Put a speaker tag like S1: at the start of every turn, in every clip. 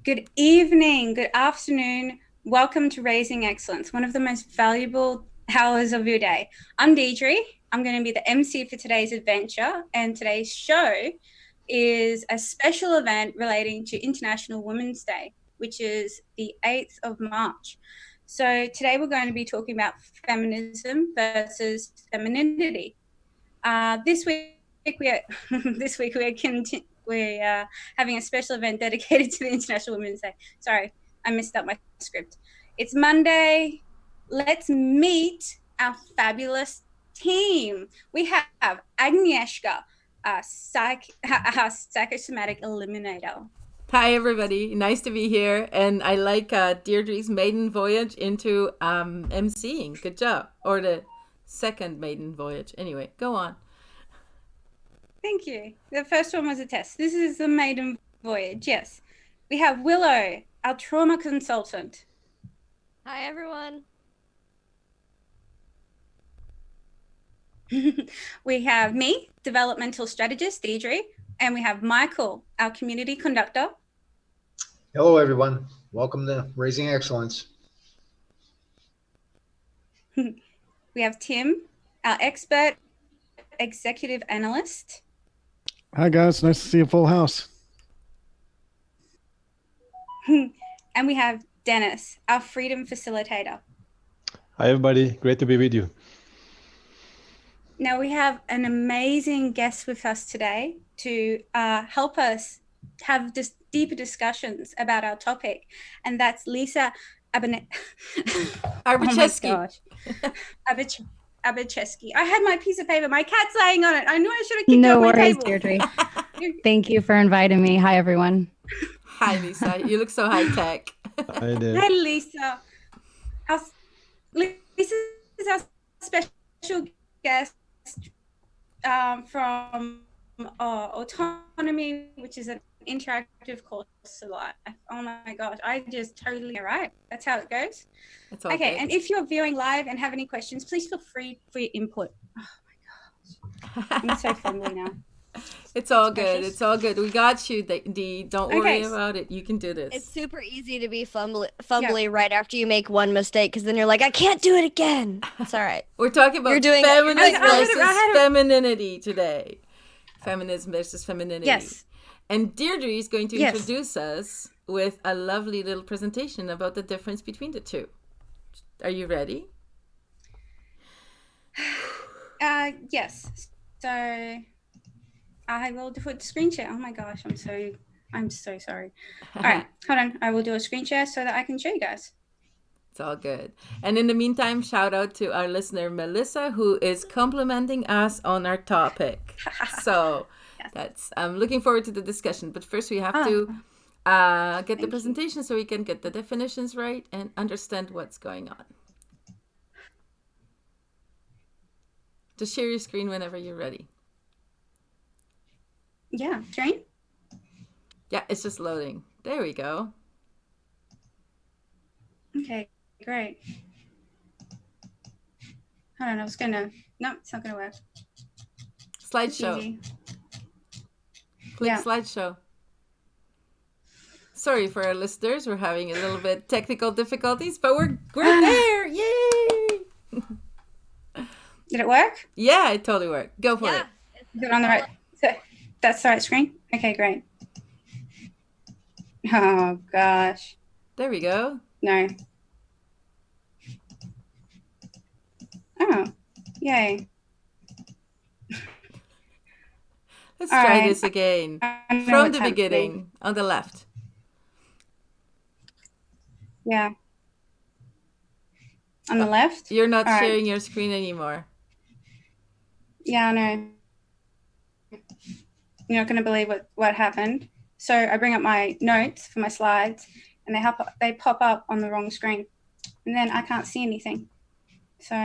S1: Good evening, good afternoon. Welcome to Raising Excellence, one of the most valuable hours of your day. I'm Deidre. I'm going to be the MC for today's adventure, and today's show is a special event relating to International Women's Day, which is the 8th of March. So today we're going to be talking about feminism versus femininity. This week we're having a special event dedicated to the International Women's Day. Sorry, I messed up my script. It's Monday. Let's meet our fabulous team. We have Agnieszka, our psychosomatic eliminator.
S2: Hi, everybody. Nice to be here. And I like Deirdre's maiden voyage into MCing. Good job. Or the second maiden voyage. Anyway, go on.
S1: Thank you. The first one was a test. This is the maiden voyage. Yes. We have Willow, our trauma consultant.
S3: Hi, everyone.
S1: We have me, developmental strategist, Deidre, and we have Michael, our community conductor.
S4: Hello, everyone. Welcome to Raising Excellence.
S1: We have Tim, our expert executive analyst.
S5: Hi, guys. Nice to see a full house.
S1: And we have Dennis, our freedom facilitator.
S6: Hi, everybody. Great to be with you.
S1: Now, we have an amazing guest with us today to help us have deeper discussions about our topic, and that's Lisa
S2: Arbercheski.
S1: Oh my gosh. Arbercheski. I had my piece of paper. My cat's laying on it. I knew I should have kicked
S7: No
S1: off my
S7: worries,
S1: table.
S7: Deirdre. Thank you for inviting me. Hi, everyone.
S2: Hi, Lisa. You look so high tech.
S6: Hi there.
S1: Hi, Lisa. Lisa is our special guest from Autonomy, which is an interactive course of life. Oh my gosh, I just totally right. That's how it goes.
S2: It's all
S1: Okay,
S2: good.
S1: and if you're viewing live and have any questions, please feel free for your input. Oh my gosh, I'm so fumbly now.
S2: It's all good. It's all good. We got you, Dee. Don't worry
S1: Okay.
S2: about it. You can do this.
S3: It's super easy to be fumbly right after you make one mistake, because then you're like, I can't do it again. It's all right.
S2: We're talking about
S3: You're doing-
S2: feminist
S1: I had it-
S2: versus femininity today. Feminism versus femininity.
S1: Yes.
S2: And Deirdre is going to
S1: Yes.
S2: introduce us with a lovely little presentation about the difference between the two. Are you ready?
S1: Yes. So I will do a screen share. Oh my gosh, I'm so sorry. All right, hold on. I will do a screen share so that I can show you guys.
S2: It's all good. And in the meantime, shout out to our listener, Melissa, who is complimenting us on our topic. So
S1: Yes.
S2: I'm looking forward to the discussion. But first, we have to get the presentation so we can get the definitions right and understand what's going on. Just share your screen whenever you're ready.
S1: Yeah, screen.
S2: Yeah, it's just loading. There we go.
S1: Okay, great. Hold on, no, it's not gonna work. It's
S2: Slideshow.
S1: easy.
S2: Click
S1: Yeah.
S2: slideshow. Sorry for our listeners. We're having a little bit technical difficulties, but we're there. Yay!
S1: Did it work?
S2: Yeah, it totally worked. Go for it.
S1: Is it on the right? That's the right screen? Okay, great. Oh gosh.
S2: There we go.
S1: No. Oh, yay.
S2: Let's
S1: All
S2: try
S1: right.
S2: this again.
S1: I don't know
S2: From
S1: what's
S2: the
S1: happening.
S2: beginning, on the left.
S1: Yeah. On the left?
S2: You're not
S1: All right.
S2: sharing your screen anymore.
S1: Yeah, I know. You're not going to believe what happened. So I bring up my notes for my slides, and they pop up on the wrong screen, and then I can't see anything. So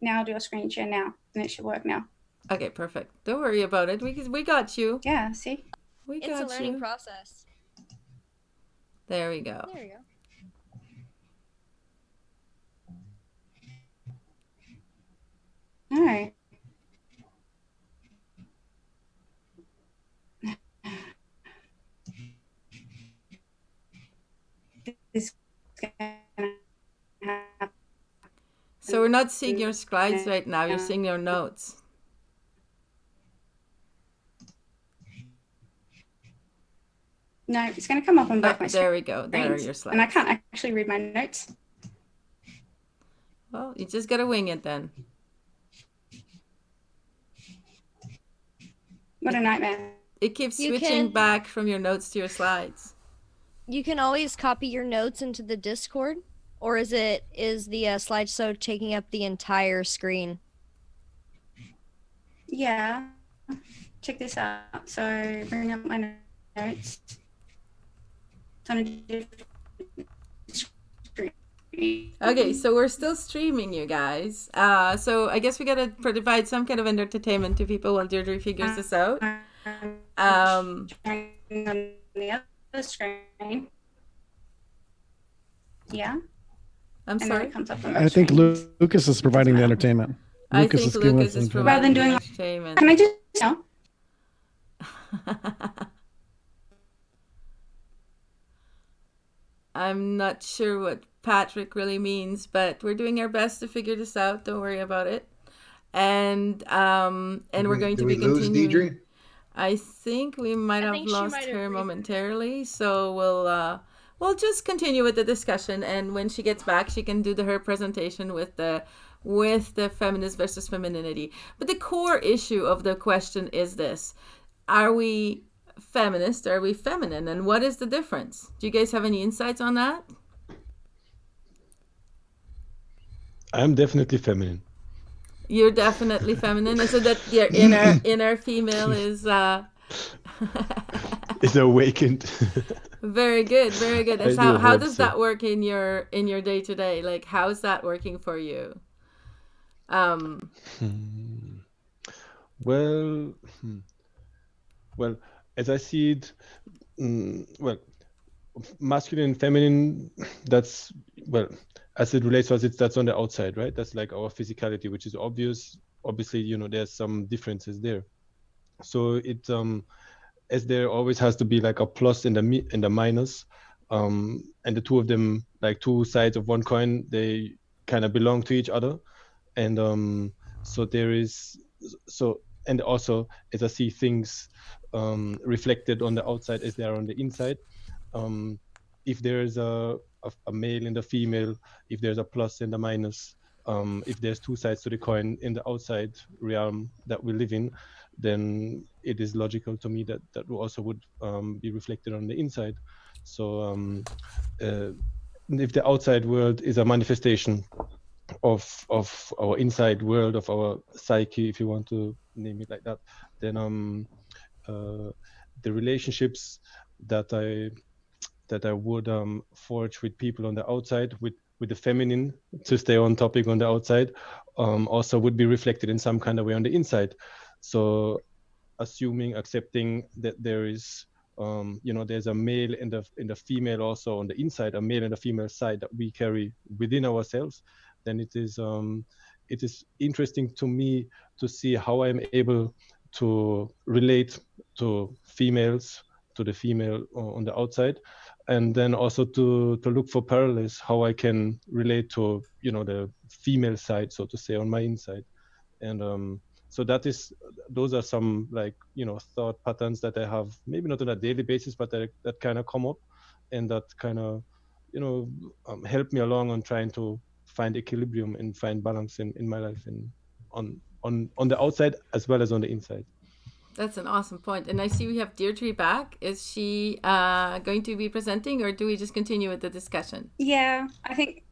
S1: now I'll do a screen share now, and it should work now.
S2: Okay, perfect. Don't worry about it. We got you.
S1: Yeah, see?
S2: We
S3: It's
S2: got
S3: a learning
S2: you.
S3: process.
S2: There we go.
S3: There you go.
S1: All right. is going to happen.
S2: So we're not seeing your slides right now. You're seeing your notes.
S1: No, it's going to come up on both my screens.
S2: There we go. There are your slides.
S1: And I can't actually read my notes.
S2: Well, you just got to wing it then.
S1: What a nightmare.
S2: It keeps switching back from your notes to your slides.
S3: You can always copy your notes into the Discord, or is the slideshow taking up the entire screen?
S1: Yeah. Check this out. So bring up my notes. It's on a different screen.
S2: Okay, so we're still streaming, you guys. So I guess we gotta provide some kind of entertainment to people while Deirdre figures this out.
S1: On the other screen. Yeah.
S2: I'm sorry.
S1: It comes up on
S5: I think Lucas is providing the entertainment.
S2: I think Lucas is providing the
S1: doing
S2: entertainment.
S1: Can I just no?
S2: I'm not sure what Patrick really means, but we're doing our best to figure this out. Don't worry about it. And we're going to be continuing. I think we might have lost her momentarily, so we'll just continue with the discussion. And when she gets back, she can do her presentation with the feminist versus femininity. But the core issue of the question is this: are we feminist? Are we feminine? And what is the difference? Do you guys have any insights on that?
S6: I'm definitely feminine.
S2: You're definitely feminine. So that your inner female is
S6: is awakened.
S2: Very good, very good. And how does that work in your day to day? Like, how's that working for you?
S6: Well, as I see it, masculine and feminine, that's, as it relates to us, that's on the outside, right? That's like our physicality, which is obvious. Obviously, there's some differences there. So it, as there always has to be like a plus and a minus, and the two of them, like two sides of one coin, they kind of belong to each other. And so there is, and also as I see things reflected on the outside as they are on the inside, if there is a male and a female, if there's a plus and a minus, if there's two sides to the coin in the outside realm that we live in, then it is logical to me that also would be reflected on the inside. So if the outside world is a manifestation of our inside world, of our psyche, if you want to name it like that, then the relationships that I would forge with people on the outside, with the feminine, to stay on topic on the outside, also would be reflected in some kind of way on the inside. So accepting that there is there's a male and a female also on the inside, a male and a female side that we carry within ourselves, then it is interesting to me to see how I'm able to relate to females, to the female on the outside, and then also to look for parallels, how I can relate to the female side, so to say, on my inside. And so those are some thought patterns that I have, maybe not on a daily basis, but that kind of come up, and that kind of help me along on trying to find equilibrium and find balance in my life, and on the outside as well as on the inside.
S2: That's an awesome point. And I see we have Deirdre back. Is she going to be presenting, or do we just continue with the discussion?
S1: Yeah, I think.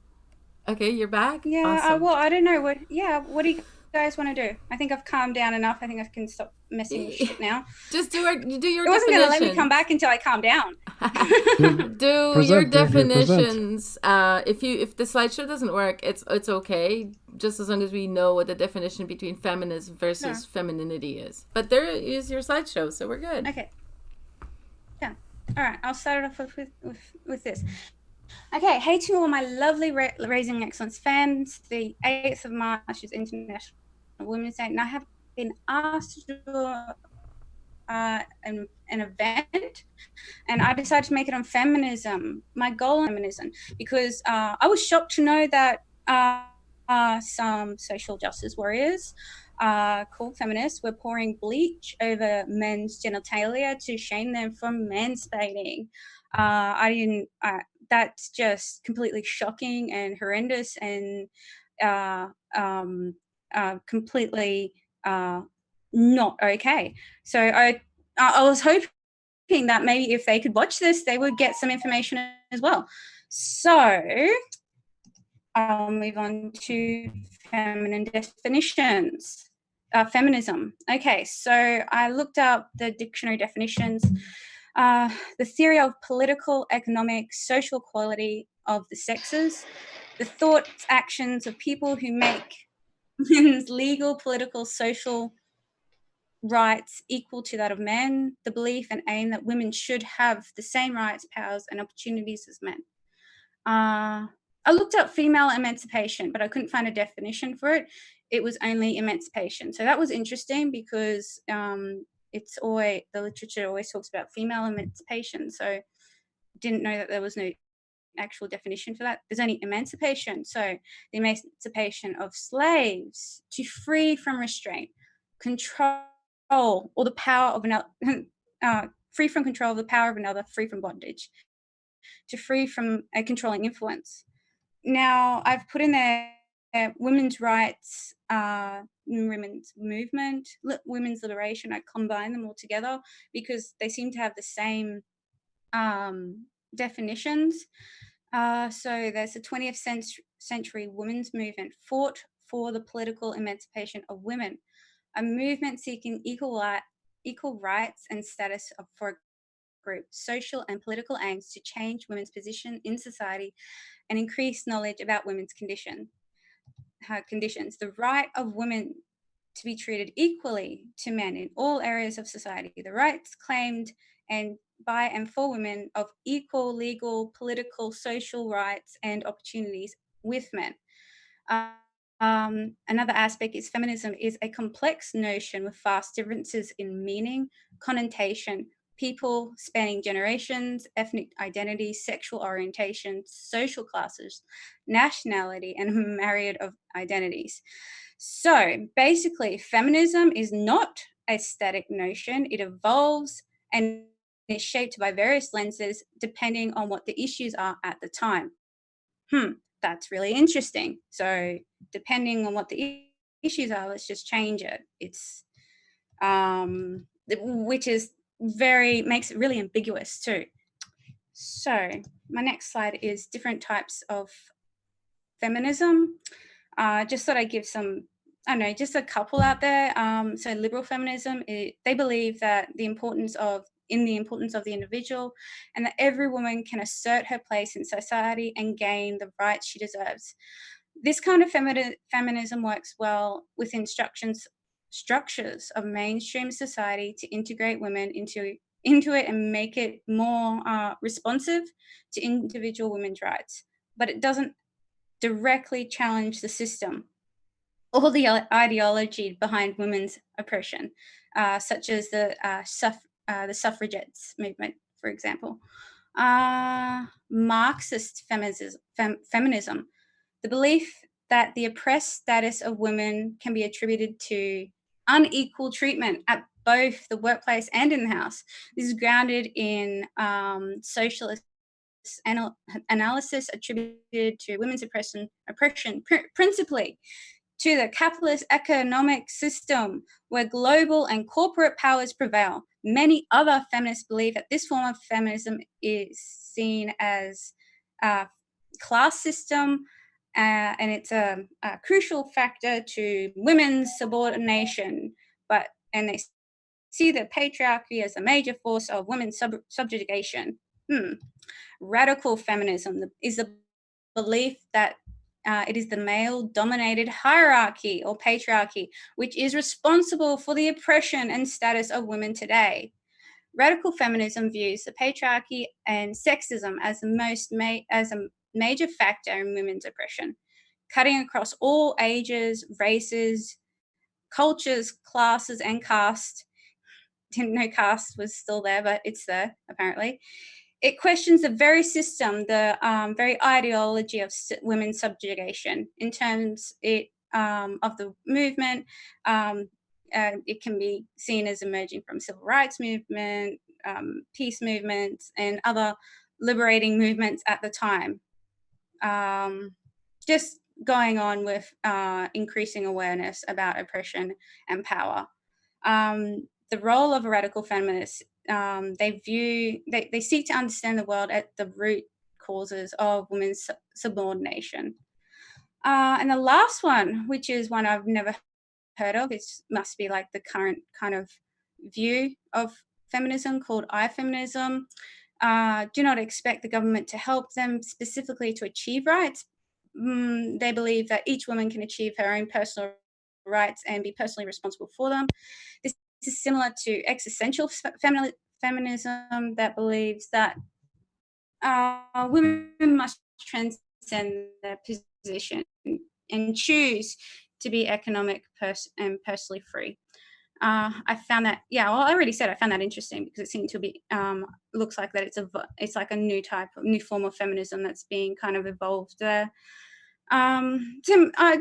S2: Okay, you're back?
S1: Yeah,
S2: awesome.
S1: Well, I don't know. What do you guys want to do? I think I've calmed down enough. I think I can stop messing with shit now.
S2: Just do your
S1: It wasn't going to let me come back until I calm down.
S2: Do your definitions. If the slideshow doesn't work, it's okay, just as long as we know what the definition between feminism versus femininity is. But there is your slideshow, so we're good.
S1: Okay. Yeah. All right. I'll start it off with this. Okay. Hey to all my lovely Raising Excellence fans. The 8th of March is International Women's Day, and I have been asked to do an event, and I decided to make it on feminism. My goal on feminism, because I was shocked to know that some social justice warriors called feminists were pouring bleach over men's genitalia to shame them from mansplaining. I didn't. That's just completely shocking and horrendous, and completely not okay. So I was hoping that maybe if they could watch this, they would get some information as well. So I'll move on to feminine definitions. Feminism. Okay, so I looked up the dictionary definitions. The theory of political, economic, social equality of the sexes, the thoughts, actions of people who make women's legal, political, social rights equal to that of men, the belief and aim that women should have the same rights, powers, and opportunities as men. I looked up female emancipation, but I couldn't find a definition for it. It was only emancipation. So that was interesting because it's always, the literature always talks about female emancipation. So didn't know that there was no actual definition for that. There's only emancipation. So the emancipation of slaves to free from restraint, control, or the power of another, free from control of the power of another, free from bondage, to free from a controlling influence. Now, I've put in there women's rights, women's movement, women's liberation. I combine them all together because they seem to have the same definitions. So there's the 20th century women's movement fought for the political emancipation of women, a movement seeking equal rights and status for a group, social and political aims to change women's position in society and increase knowledge about women's conditions. The right of women to be treated equally to men in all areas of society, the rights claimed and by and for women of equal legal, political, social rights and opportunities with men. Another aspect is feminism is a complex notion with vast differences in meaning, connotation, people spanning generations, ethnic identity, sexual orientation, social classes, nationality, and a myriad of identities. So basically, feminism is not a static notion. It evolves and is shaped by various lenses depending on what the issues are at the time. That's really interesting. So depending on what the issues are, let's just change it. It's which is makes it really ambiguous too. So my next slide is different types of feminism. Just thought I'd give some, I don't know, just a couple out there. So liberal feminism, they believe that the importance of the individual, and that every woman can assert her place in society and gain the rights she deserves. This kind of feminism works well within structures of mainstream society to integrate women into it and make it more responsive to individual women's rights. But it doesn't directly challenge the system or the ideology behind women's oppression, such as the suffragettes movement, for example. Marxist feminism, the belief that the oppressed status of women can be attributed to unequal treatment at both the workplace and in the house. This is grounded in socialist analysis attributed to women's oppression principally to the capitalist economic system where global and corporate powers prevail. Many other feminists believe that this form of feminism is seen as a class system, and it's a crucial factor to women's subordination, and they see the patriarchy as a major force of women's subjugation. Radical feminism is the belief that it is the male-dominated hierarchy or patriarchy which is responsible for the oppression and status of women today. Radical feminism views the patriarchy and sexism as a major factor in women's oppression, cutting across all ages, races, cultures, classes, and caste. didn't know caste was still there, but it's there apparently. It questions the very system, the very ideology of women's subjugation in terms of the movement. It can be seen as emerging from civil rights movement, peace movements, and other liberating movements at the time. Just going on with increasing awareness about oppression and power. The role of a radical feminist, they seek to understand the world at the root causes of women's subordination. And the last one, which is one I've never heard of, it must be like the current kind of view of feminism, called feminism. Do not expect the government to help them specifically to achieve rights. They believe that each woman can achieve her own personal rights and be personally responsible for them. This is similar to existential feminism that believes that women must transcend their position and choose to be economic and personally free. I found that, I already said I found that interesting because it seemed to be, looks like that it's like a new form of feminism that's being kind of evolved there.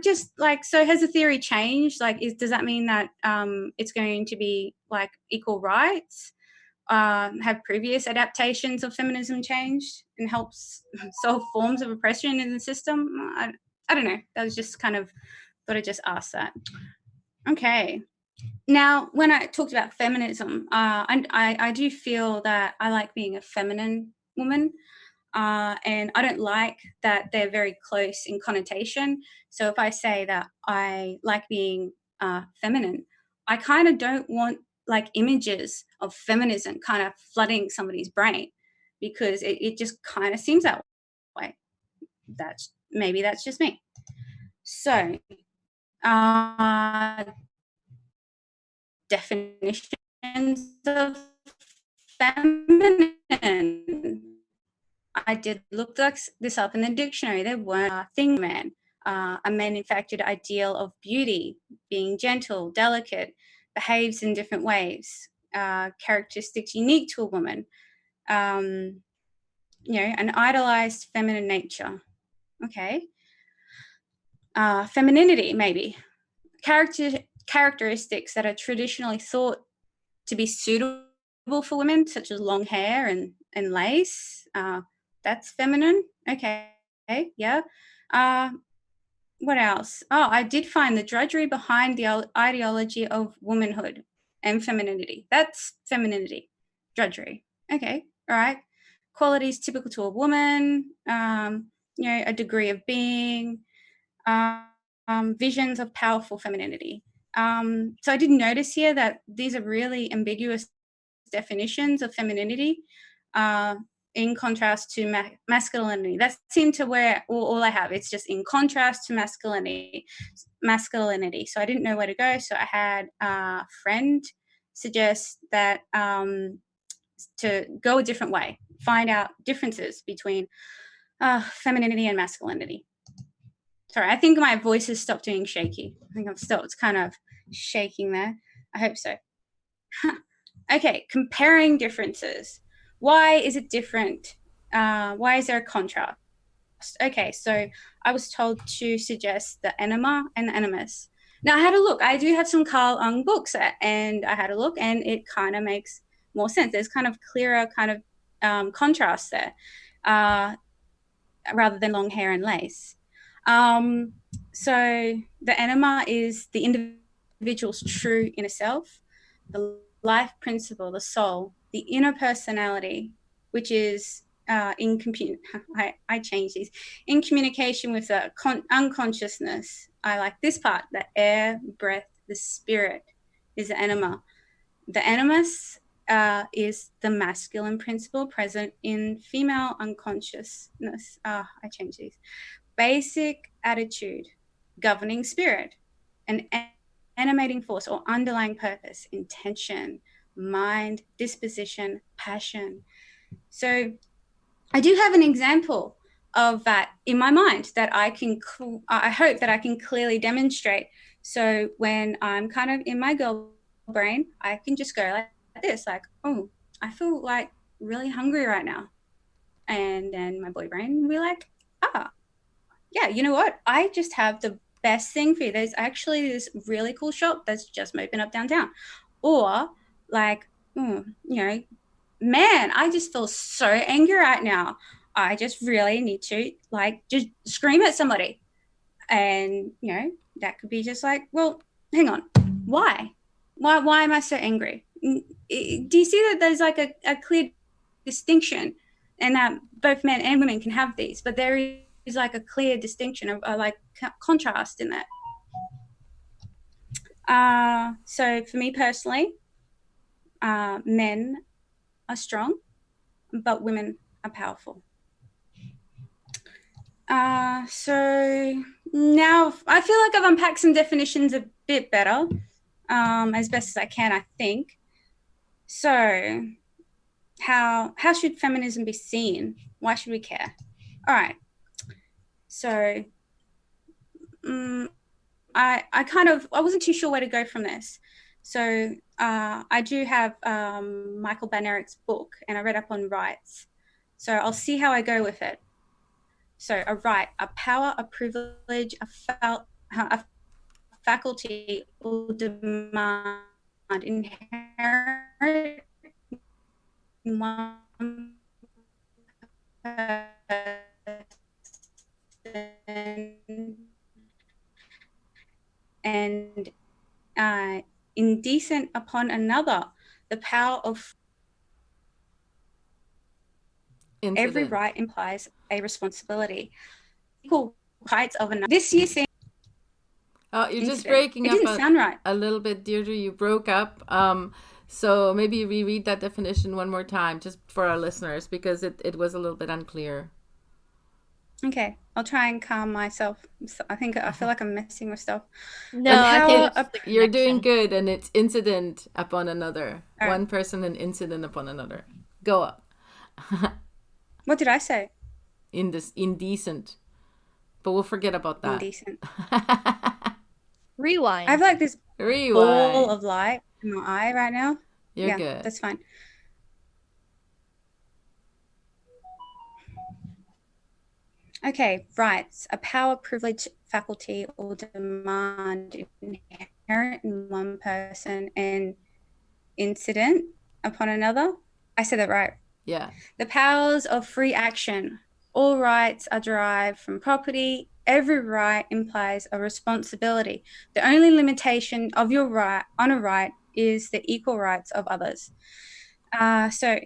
S1: Just like, so has the theory changed? Like, does that mean that it's going to be like equal rights? Have previous adaptations of feminism changed and helps solve forms of oppression in the system? I don't know. That was just kind of, thought I'd just ask that. Okay. Now, when I talked about feminism, I do feel that I like being a feminine woman. And I don't like that they're very close in connotation. So if I say that I like being feminine, I kind of don't want like images of feminism kind of flooding somebody's brain, because it just kind of seems that way. Maybe that's just me. So definitions of feminine. I did look this up in the dictionary. There weren't a thing man, a manufactured ideal of beauty, being gentle, delicate, behaves in different ways, characteristics unique to a woman, an idolized feminine nature. Okay. Femininity, maybe. Characteristics that are traditionally thought to be suitable for women, such as long hair and lace. That's feminine. Okay. Yeah. What else? Oh, I did find the drudgery behind the ideology of womanhood and femininity. That's femininity. Drudgery. Okay. All right. Qualities typical to a woman, a degree of being, visions of powerful femininity. So I did notice here that these are really ambiguous definitions of femininity, in contrast to masculinity. That seemed to where all I have. It's just in contrast to masculinity. So I didn't know where to go. So I had a friend suggest that to go a different way, find out differences between femininity and masculinity. Sorry, I think my voice has stopped doing shaky. I think I've stopped kind of shaking there. I hope so. Okay, comparing differences. Why is it different? Why is there a contrast? Okay, so I was told to suggest the enema and the animus. Now I had a look. I do have some Carl Jung books, and I had a look, and it kind of makes more sense. There's kind of clearer kind of contrast there, rather than long hair and lace. So the enema is the individual's true inner self, the life principle, the soul, the inner personality, which is I change these, in communication with the unconsciousness. I like this part, the air, breath, the spirit is the enema. The animus is the masculine principle present in female unconsciousness. I change these. Basic attitude, governing spirit, an animating force or underlying purpose, intention, mind, disposition, passion. So I do have an example of that in my mind that I hope that I can clearly demonstrate. So when I'm kind of in my girl brain, I can just go like this, like, oh, I feel like really hungry right now. And then my boy brain will be like, yeah, you know what? I just have the best thing for you. There's actually this really cool shop that's just opened up downtown. Or like, you know, man, I just feel so angry right now. I just really need to like just scream at somebody. And, you know, that could be just like, well, hang on, why? Why am I so angry? Do you see that there's like a clear distinction, and that both men and women can have these, but there is like a clear distinction of like contrast in that. So for me personally, men are strong, but women are powerful. So now I feel like I've unpacked some definitions a bit better, as best as I can, I think. So how should feminism be seen? Why should we care? All right. So I wasn't too sure where to go from this. So I do have Michael Banneric's book, and I read up on rights. So I'll see how I go with it. So a right, a power, a privilege, a faculty or demand inherent in one person and indecent upon another, the power of every right implies a responsibility. Equal rights of another. This year seems.
S2: Oh, you're just breaking up. It didn't sound right. A little bit, Deirdre. You broke up. So maybe reread that definition one more time, just for our listeners, because it was a little bit unclear.
S1: Okay, I'll try and calm myself. I feel like I'm messing with stuff.
S3: No,
S2: you're doing good, and it's incident upon another. Right. One person and incident upon another. Go up.
S1: What did I say?
S2: Indecent. But we'll forget about that.
S1: Indecent.
S3: Rewind.
S1: I have like this ball of light in my eye right now.
S2: You're good.
S1: That's fine. Okay, rights, a power, privilege, faculty, or demand inherent in one person and incident upon another. I said that right.
S2: Yeah.
S1: The powers of free action. All rights are derived from property. Every right implies a responsibility. The only limitation of your right on a right is the equal rights of others. So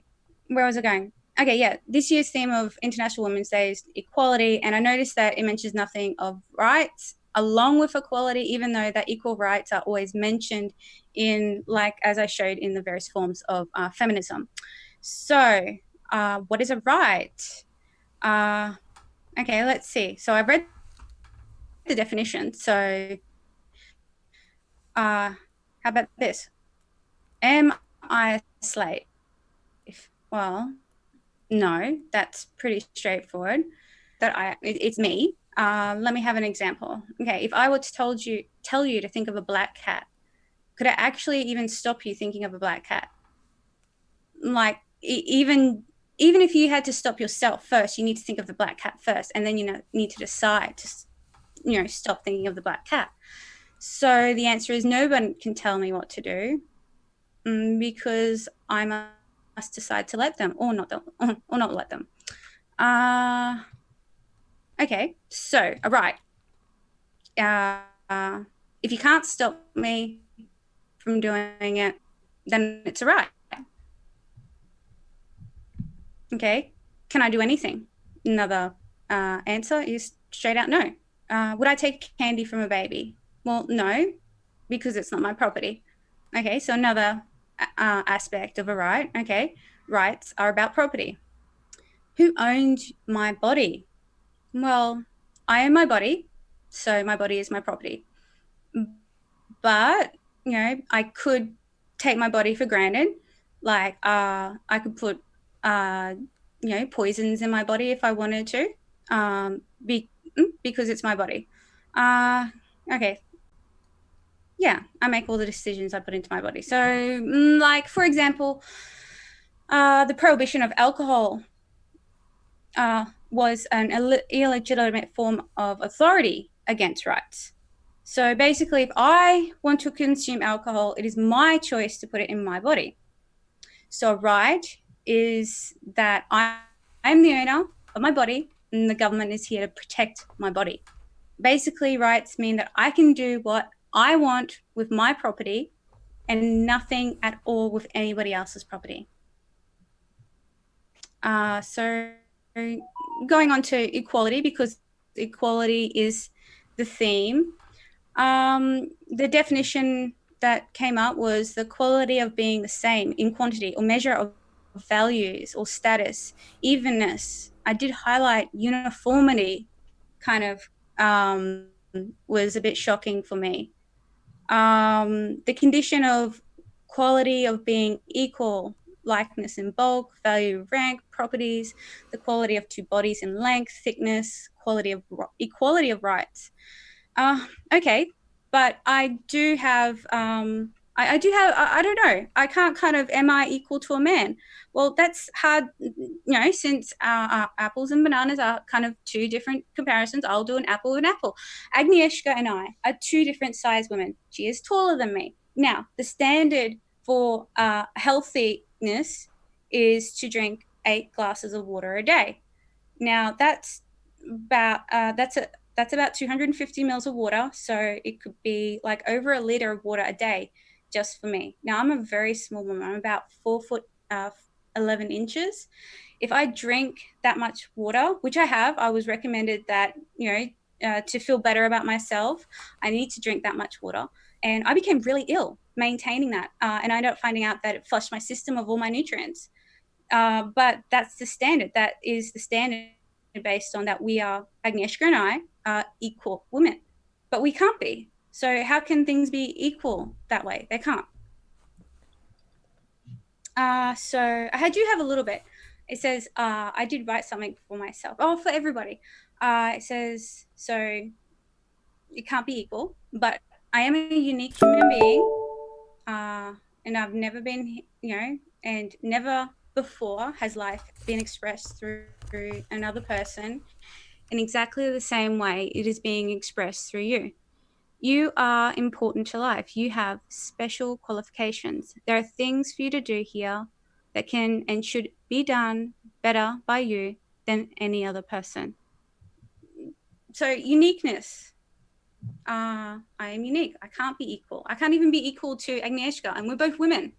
S1: where was I going? Okay, yeah. This year's theme of International Women's Day is equality, and I noticed that it mentions nothing of rights along with equality, even though that equal rights are always mentioned in, like, as I showed in the various forms of feminism. So what is a right? Okay, let's see. So I've read the definition. So how about this? Am I a slave? Well, no, that's pretty straightforward. It's me. Let me have an example. Okay, if I were to tell you to think of a black cat, could I actually even stop you thinking of a black cat? Like even if you had to stop yourself first, you need to think of the black cat first, and then you need to decide to stop thinking of the black cat. So the answer is no one can tell me what to do, because I must decide to let them or not let them. Okay, so all right. If you can't stop me from doing it, then it's a right. Okay, can I do anything? Another answer is straight out no. Would I take candy from a baby? Well, no, because it's not my property. Okay, so another aspect of a right. Okay, rights are about property. Who owns my body? Well, I own my body, so my body is my property. But, I could take my body for granted. Like, I could put, poisons in my body if I wanted to, because it's my body. Okay. I make all the decisions I put into my body. So, like, for example, the prohibition of alcohol was an illegitimate form of authority against rights. So basically, if I want to consume alcohol, it is my choice to put it in my body. So right is that I'm the owner of my body, and the government is here to protect my body. Basically, rights mean that I can do what I want with my property and nothing at all with anybody else's property. So going on to equality, because equality is the theme. The definition that came up was the quality of being the same in quantity or measure of values or status, evenness. I did highlight uniformity, kind of was a bit shocking for me. The condition of quality of being equal, likeness in bulk, value, rank, properties, the quality of two bodies in length, thickness, equality of rights. Okay, but I do have, I don't know, I can't kind of, am I equal to a man? Well, that's hard, since apples and bananas are kind of two different comparisons. I'll do an apple with an apple. Agnieszka and I are two different size women. She is taller than me. Now, the standard for healthiness is to drink 8 glasses of water a day. Now, that's about 250 mils of water. So it could be like over a liter of water a day just for me. Now, I'm a very small woman. I'm about 4 foot 11 inches. If I drink that much water, which I was recommended that, to feel better about myself, I need to drink that much water. And I became really ill maintaining that. And I ended up finding out that it flushed my system of all my nutrients. But that's the standard. That is the standard based on that we are, Agnieszka and I, are equal women. But we can't be. So how can things be equal that way? They can't. So I do have a little bit. It says, I did write something for myself. Oh, for everybody. It says, so it can't be equal, but I am a unique human being. And I've never been, and never before has life been expressed through another person in exactly the same way it is being expressed through you. You are important to life. You have special qualifications. There are things for you to do here that can and should be done better by you than any other person. So uniqueness. I am unique. I can't be equal. I can't even be equal to Agnieszka, and we're both women.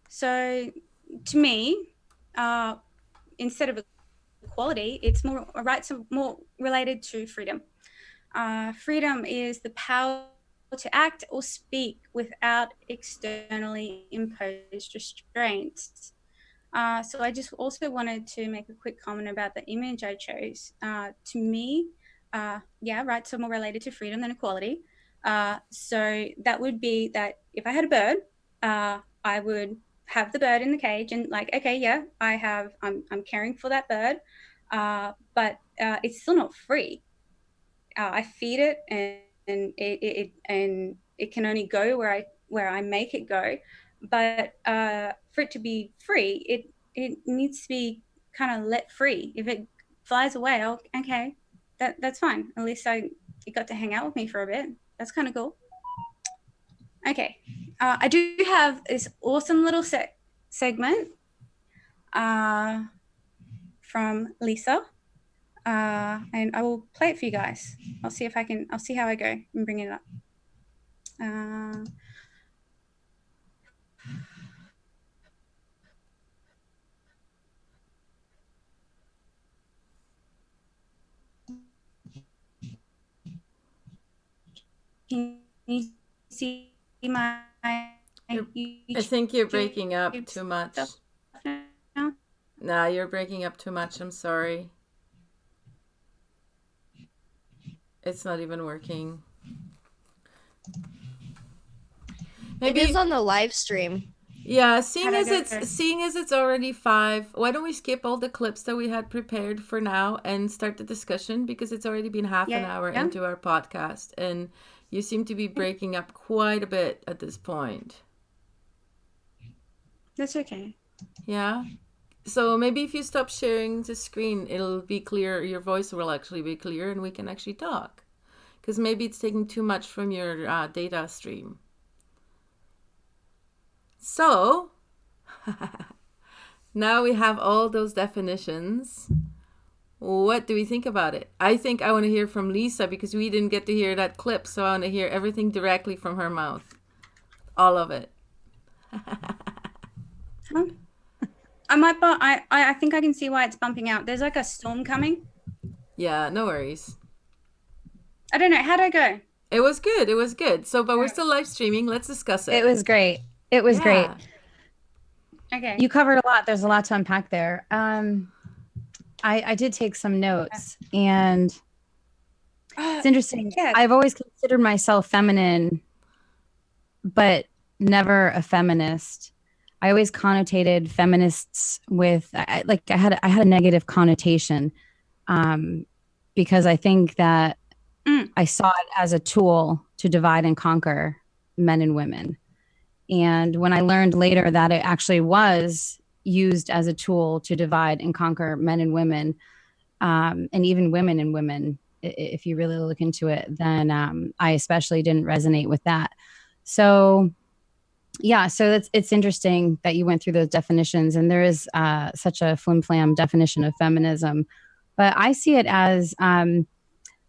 S1: So to me, instead of equality, it's more rights are more related to freedom. Freedom is the power to act or speak without externally imposed restraints. So I just also wanted to make a quick comment about the image I chose. To me, rights are more related to freedom than equality. So that would be that if I had a bird, I would have the bird in the cage and like, okay, yeah, I'm caring for that bird, but it's still not free. I feed it and it can only go where I make it go. But for it to be free, it needs to be kind of let free. If it flies away, okay, that's fine. At least it got to hang out with me for a bit. That's kind of cool. Okay, I do have this awesome little segment from Lisa. And I will play it for you guys. I'll see how I go and bring it up. Can you see my
S2: I think you're breaking up too much. Nah, you're breaking up too much. I'm sorry. It's not even working.
S3: Maybe it is on the live stream.
S2: Yeah, seeing as it's already 5, why don't we skip all the clips that we had prepared for now and start the discussion, because it's already been half an hour into our podcast, and You seem to be breaking up quite a bit at this point.
S1: That's okay.
S2: Yeah. So maybe if you stop sharing the screen, it'll be clear. Your voice will actually be clear and we can actually talk. Because maybe it's taking too much from your data stream. So, now we have all those definitions. What do we think about it? I think I want to hear from Lisa because we didn't get to hear that clip. So I want to hear everything directly from her mouth. All of it.
S1: I think I can see why it's bumping out. There's like a storm coming.
S2: Yeah, no worries.
S1: I don't know. How'd I go?
S2: It was good. It was good. So, but we're still live streaming. Let's discuss it.
S7: It was great. It was great.
S1: Okay.
S7: You covered a lot. There's a lot to unpack there. I did take some notes, and it's interesting.
S1: Yeah.
S7: I've always considered myself feminine, but never a feminist. I always connotated feminists with I had a negative connotation, because I think that I saw it as a tool to divide and conquer men and women. And when I learned later that it actually was used as a tool to divide and conquer men and women, and even women and women, if you really look into it, then I especially didn't resonate with that. So yeah, so it's interesting that you went through those definitions, and there is such a flim-flam definition of feminism. But I see it as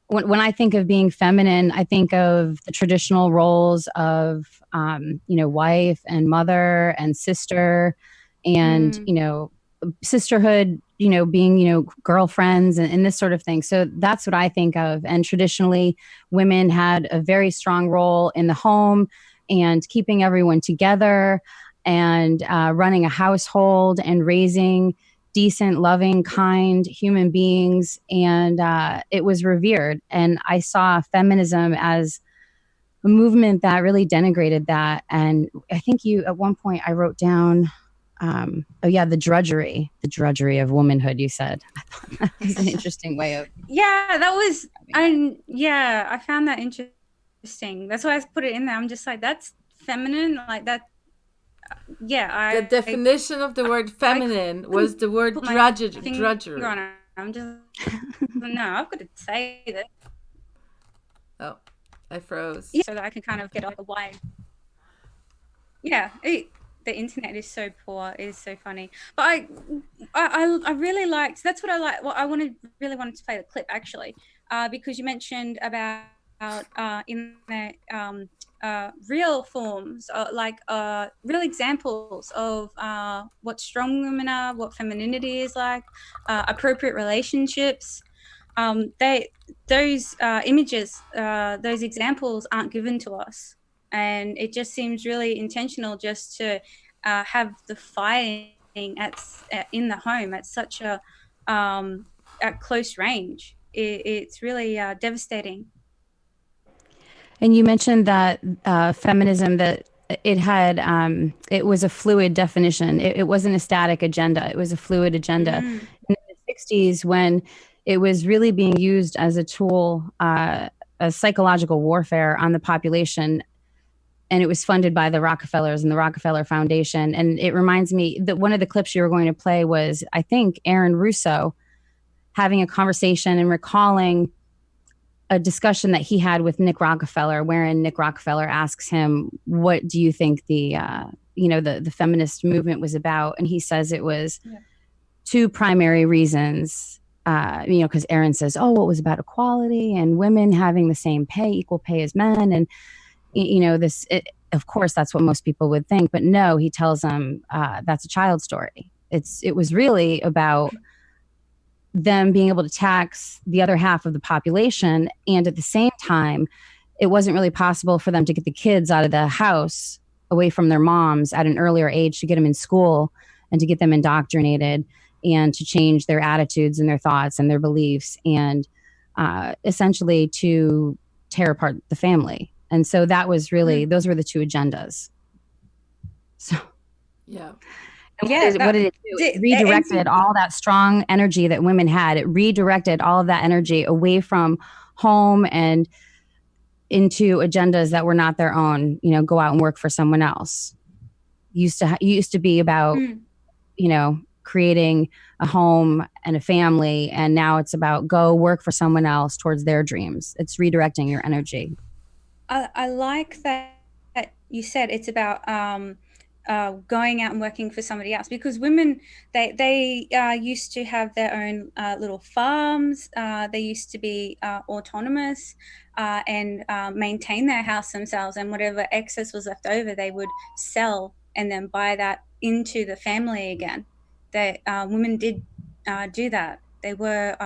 S7: when I think of being feminine, I think of the traditional roles of, wife and mother and sister and, sisterhood, being, girlfriends and this sort of thing. So that's what I think of. And traditionally, women had a very strong role in the home and keeping everyone together and running a household and raising decent, loving, kind human beings. And it was revered. And I saw feminism as a movement that really denigrated that. And I think at one point I wrote down, the drudgery of womanhood, you said. I thought that was an interesting way of.
S1: Yeah, that was, I found that interesting. That's why I put it in there. I'm just like, that's feminine, like that. Yeah,
S2: the definition of the word feminine was the word drudgery.
S1: I'm just no, I've got to say that.
S2: Oh, I froze.
S1: Yeah, so that I can kind of get like a why. Yeah, the internet is so poor. It is so funny. But I really liked. That's what I like. Well, really wanted to play the clip actually, because you mentioned about in the real forms, real examples of what strong women are, what femininity is like, appropriate relationships. Those images, those examples aren't given to us, and it just seems really intentional just to have the fighting in the home at such a at close range. It's really devastating.
S7: And you mentioned that feminism, that it had, it was a fluid definition. It wasn't a static agenda. It was a fluid agenda. In the 60s, when it was really being used as a tool, a psychological warfare on the population, and it was funded by the Rockefellers and the Rockefeller Foundation. And it reminds me that one of the clips you were going to play was, I think, Aaron Russo having a conversation and recalling a discussion that he had with Nick Rockefeller, wherein Nick Rockefeller asks him, what do you think the feminist movement was about? And he says it was two primary reasons, because Aaron says, well, it was about equality and women having the same pay, equal pay as men. And, of course, that's what most people would think. But no, he tells them that's a child story. It was really about them being able to tax the other half of the population. And at the same time, it wasn't really possible for them to get the kids out of the house away from their moms at an earlier age to get them in school and to get them indoctrinated and to change their attitudes and their thoughts and their beliefs and essentially to tear apart the family. And so that was really, those were the two agendas. So,
S2: yeah.
S7: What did it do? It redirected all that strong energy that women had. It redirected all of that energy away from home and into agendas that were not their own, go out and work for someone else. Used to be about, creating a home and a family. And now it's about go work for someone else towards their dreams. It's redirecting your energy.
S1: I like that you said it's about going out and working for somebody else, because women, they used to have their own little farms. They used to be autonomous and maintain their house themselves, and whatever excess was left over, they would sell and then buy that into the family again. That women did do that. They were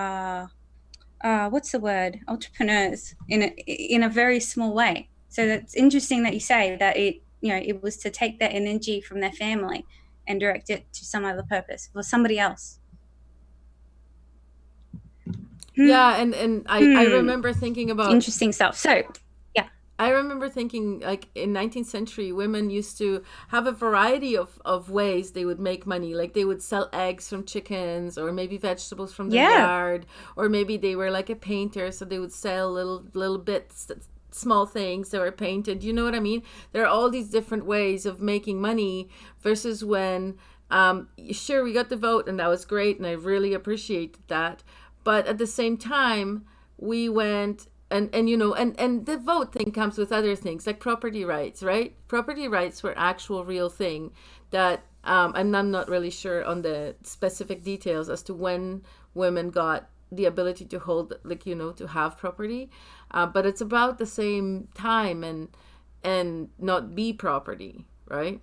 S1: what's the word? Entrepreneurs in a very small way. So that's interesting that you say that it was to take that energy from their family and direct it to some other purpose for somebody else.
S2: Yeah, and I remember thinking about
S1: interesting stuff. So yeah,
S2: I remember thinking, like, in 19th century, women used to have a variety of ways they would make money. Like, they would sell eggs from chickens, or maybe vegetables from the yard, or maybe they were like a painter, so they would sell little bits, small things that were painted. You know what I mean? There are all these different ways of making money, versus when, sure, we got the vote, and that was great, and I really appreciated that. But at the same time, we went and the vote thing comes with other things like property rights, right? Property rights were actual real thing that, and I'm not really sure on the specific details as to when women got the ability to hold, to have property. But it's about the same time and not be property, right?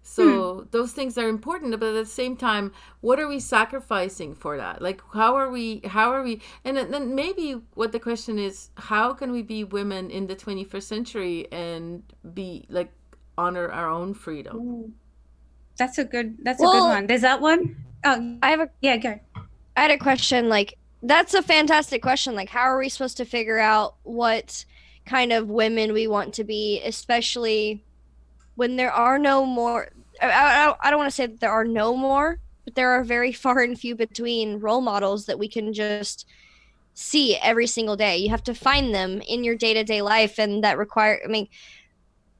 S2: So those things are important, but at the same time, what are we sacrificing for that? Like, how are we, and then maybe what the question is, how can we be women in the 21st century and be like, honor our own freedom?
S1: That's a good one. There's that one. Oh, go.
S3: I had a question. Like, that's a fantastic question. Like, how are we supposed to figure out what kind of women we want to be, especially when there are no more, I don't want to say that there are no more, but there are very far and few between role models that we can just see every single day. You have to find them in your day-to-day life, and that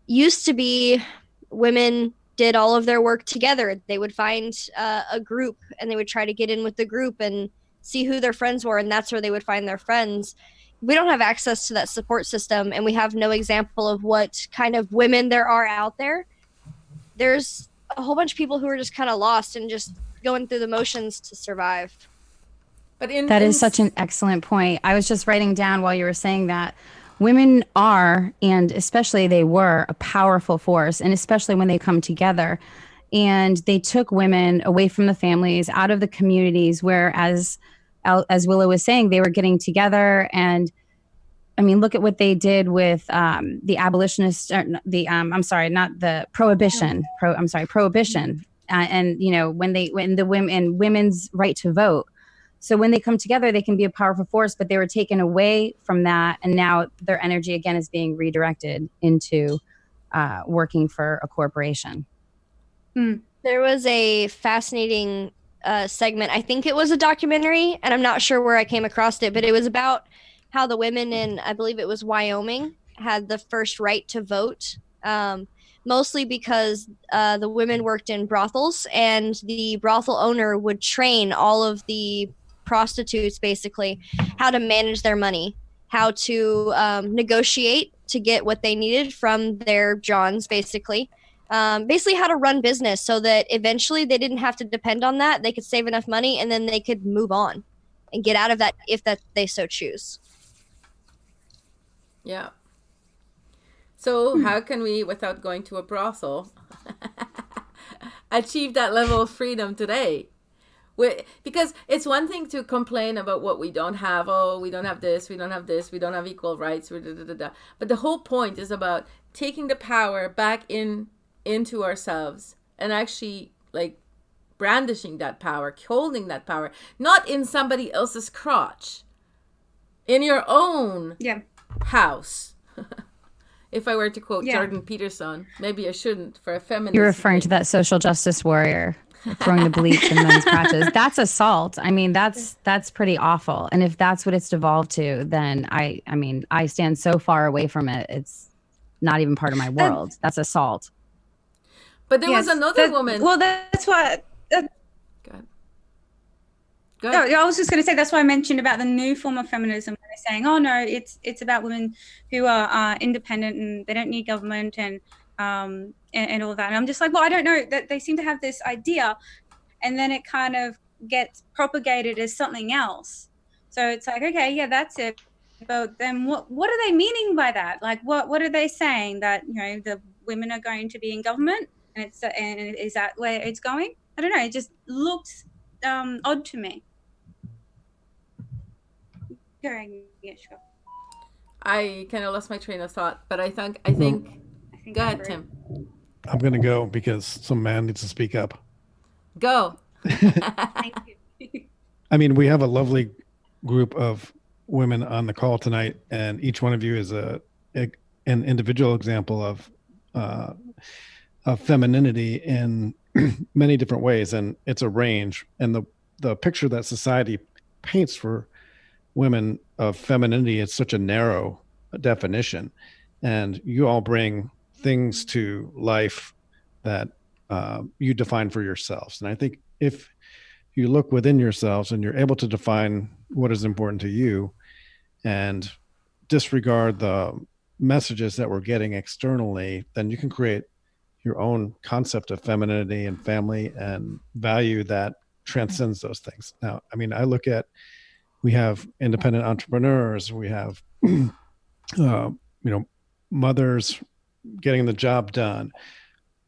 S3: used to be women did all of their work together. They would find a group, and they would try to get in with the group and see who their friends were, and that's where they would find their friends. We don't have access to that support system, and we have no example of what kind of women there are out there. There's a whole bunch of people who are just kind of lost and just going through the motions to survive.
S7: But that is such an excellent point. I was just writing down while you were saying that women are, and especially they were, a powerful force, and especially when they come together. And they took women away from the families, out of the communities, where, as Willow was saying, they were getting together. And I mean, look at what they did with the abolitionists, prohibition. Prohibition. And when the women's right to vote. So when they come together, they can be a powerful force, but they were taken away from that. And now their energy again is being redirected into working for a corporation.
S3: There was a fascinating segment. I think it was a documentary, and I'm not sure where I came across it, but it was about how the women in, I believe it was Wyoming, had the first right to vote, mostly because the women worked in brothels, and the brothel owner would train all of the prostitutes, basically, how to manage their money, how to negotiate to get what they needed from their Johns, basically how to run business so that eventually they didn't have to depend on that. They could save enough money, and then they could move on and get out of that if that they so choose.
S2: Yeah. So how can we, without going to a brothel, achieve that level of freedom today? Because it's one thing to complain about what we don't have. Oh, we don't have this, we don't have this, we don't have equal rights. But the whole point is about taking the power back into ourselves and actually, like, brandishing that power, holding that power, not in somebody else's crotch, in your own house. If I were to quote Jordan Peterson, maybe I shouldn't for a feminist.
S7: You're referring to that social justice warrior throwing the bleach in men's crotches. That's assault. I mean, that's pretty awful. And if that's what it's devolved to, then I mean, I stand so far away from it. It's not even part of my world. That's assault.
S2: But there was another woman.
S1: Well, that's what.
S2: Go
S1: ahead. I was just going to say that's why I mentioned about the new form of feminism. Where they're saying, "Oh no, it's about women who are independent and they don't need government and all that." And I'm just like, well, I don't know. That they seem to have this idea, and then it kind of gets propagated as something else. So it's like, okay, yeah, that's it. But then what are they meaning by that? Like, what are they saying? That, you know, the women are going to be in government, and is that where it's going? I don't know. It just looks odd to me. Yeah, sure.
S2: I kind of lost my train of thought, but I think go ahead, Tim.
S5: I'm going to go because some man needs to speak up.
S2: Go.
S1: Thank you.
S5: I mean, we have a lovely group of women on the call tonight, and each one of you is an individual example of femininity in many different ways, and it's a range. And the picture that society paints for women of femininity is such a narrow definition, and you all bring things to life that you define for yourselves. And I think if you look within yourselves and you're able to define what is important to you and disregard the messages that we're getting externally, then you can create your own concept of femininity and family and value that transcends those things. Now, I mean, I look at, we have independent entrepreneurs, we have, mothers getting the job done,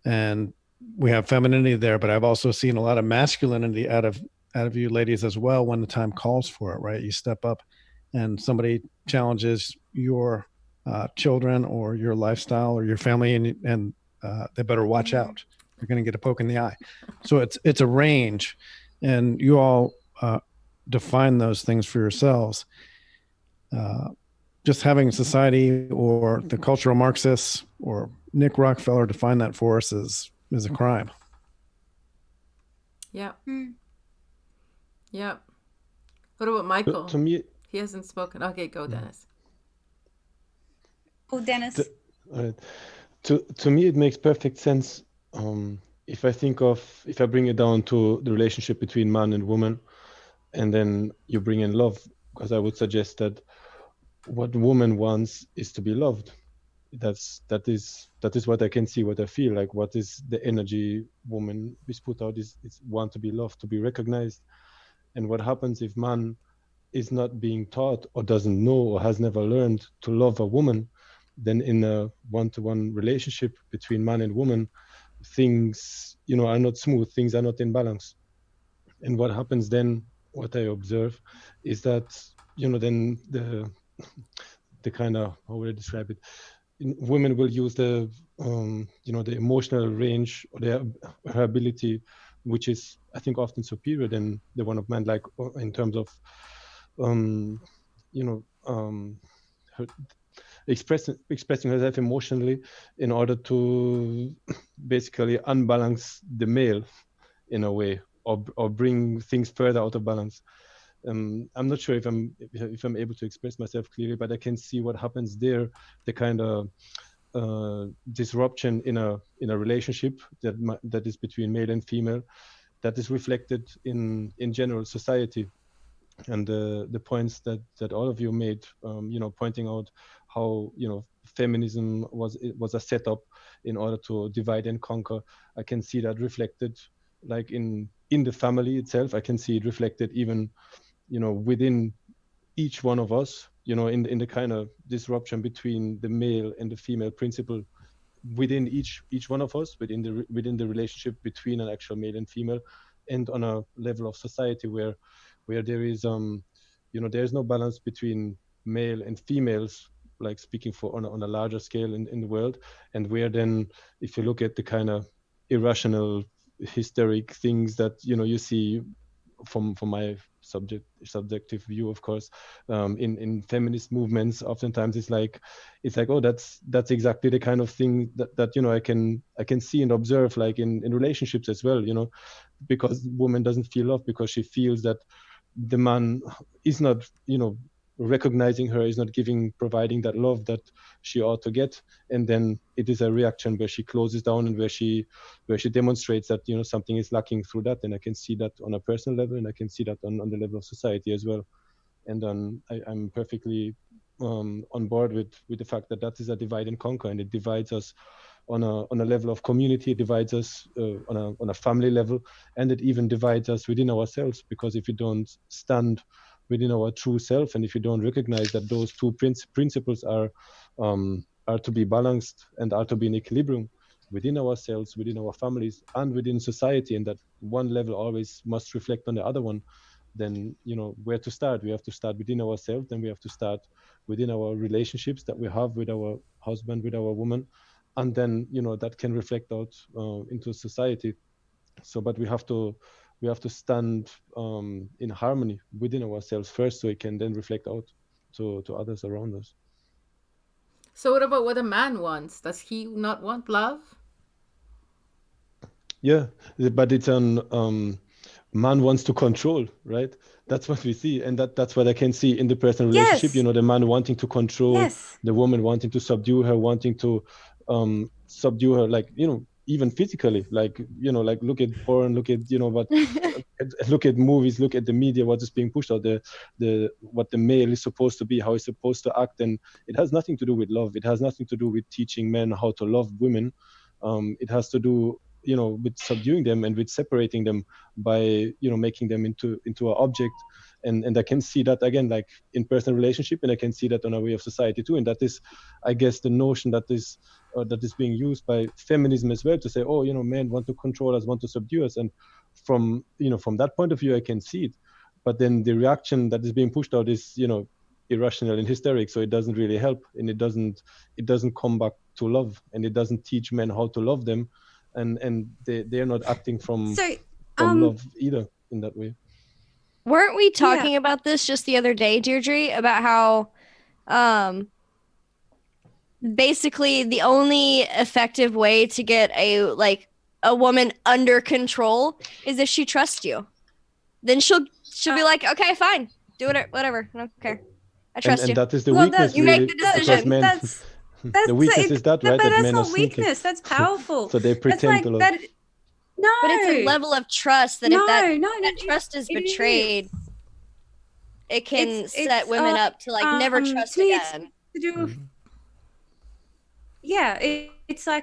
S5: and we have femininity there, but I've also seen a lot of masculinity out of you ladies as well when the time calls for it, right? You step up and somebody challenges your children or your lifestyle or your family, and they better watch out. You're going to get a poke in the eye. So it's a range, and you all define those things for yourselves. Just having society or the cultural Marxists or Nick Rockefeller define that for us is a crime.
S2: Yeah. Yeah. What about Michael?
S6: To me,
S2: he hasn't spoken. Okay, go, Dennis.
S1: Oh, Dennis.
S6: To me, it makes perfect sense. If I bring it down to the relationship between man and woman, and then you bring in love, because I would suggest that what woman wants is to be loved. That is what I can see, what I feel like. What is the energy woman is put out is want to be loved, to be recognized. And what happens if man is not being taught or doesn't know or has never learned to love a woman, then in a one-to-one relationship between man and woman, things are not smooth, things are not in balance. And what happens then, what I observe, is that then the kind of, how would I describe it, women will use the the emotional range or her ability, which is, I think, often superior than the one of men, like in terms of her expressing herself emotionally in order to basically unbalance the male in a way, or bring things further out of balance. I'm not sure if I'm able to express myself clearly, but I can see what happens there, the kind of disruption in a relationship that is between male and female, that is reflected in general society. And the points that all of you made, pointing out how feminism was a setup in order to divide and conquer. I can see that reflected, like in the family itself. I can see it reflected even within each one of us, in the kind of disruption between the male and the female principle within each one of us, within the relationship between an actual male and female, and on a level of society where there is there's no balance between male and females, like speaking for on a larger scale in the world, and where then, if you look at the kind of irrational, hysteric things that you see from my subjective view, of course. In feminist movements, oftentimes it's like, oh, that's exactly the kind of thing that you know, I can see and observe, like in relationships as well, you know, because woman doesn't feel love because she feels that the man is not, you know, recognizing her, is not providing that love that she ought to get, and then it is a reaction where she closes down and where she demonstrates that, you know, something is lacking through that. And I can see that on a personal level, and I can see that on the level of society as well. And I'm perfectly on board with the fact that is a divide and conquer, and it divides us on a level of community. It divides us on a family level, and it even divides us within ourselves, because if you don't stand within our true self, and if you don't recognize that those two principles are to be balanced and are to be in equilibrium within ourselves, within our families, and within society, and that one level always must reflect on the other one, then, you know, where to start? We have to start within ourselves, then we have to start within our relationships that we have with our husband, with our woman, and then, you know, that can reflect out into society. So, but we have to stand in harmony within ourselves first, so it can then reflect out to others around us.
S2: So what about what a man wants? Does he not want love?
S6: Yeah, but it's man wants to control, right? That's what we see, and that's what I can see in the personal relationship.
S1: Yes.
S6: You know, the man wanting to control,
S1: Yes.
S6: the woman wanting to subdue her, wanting to subdue her, like, you know, even physically, like, you know, like look at porn, look at, you know, what look at movies, look at the media, what is being pushed out, the what the male is supposed to be, how he's supposed to act. And it has nothing to do with love. It has nothing to do with teaching men how to love women. It has to do, you know, with subduing them and with separating them by, you know, making them into an object. And I can see that again, like in personal relationship, and I can see that on a way of society too. And that is, I guess, the notion that is being used by feminism as well, to say, oh, you know, men want to control us, want to subdue us. And from, you know, from that point of view, I can see it. But then the reaction that is being pushed out is, you know, irrational and hysteric. So it doesn't really help, and it doesn't come back to love, and it doesn't teach men how to love them. And they're not acting from love either in that way.
S3: Weren't we talking about this just the other day, Deirdre, about how basically the only effective way to get a woman under control is if she trusts you. Then she'll be like, okay, fine, do it, whatever, I don't care, I trust you.
S6: And that is the weakness,
S3: you
S6: really,
S3: make the decision.
S1: That's
S6: the weakness is that, right?
S1: But
S6: that
S1: that's
S6: men
S1: not
S6: are
S1: weakness. That's powerful.
S6: So they pretend to love.
S1: No,
S3: but it's a level of trust that if that trust is betrayed, it can set women up to never trust again.
S1: Yeah, it's so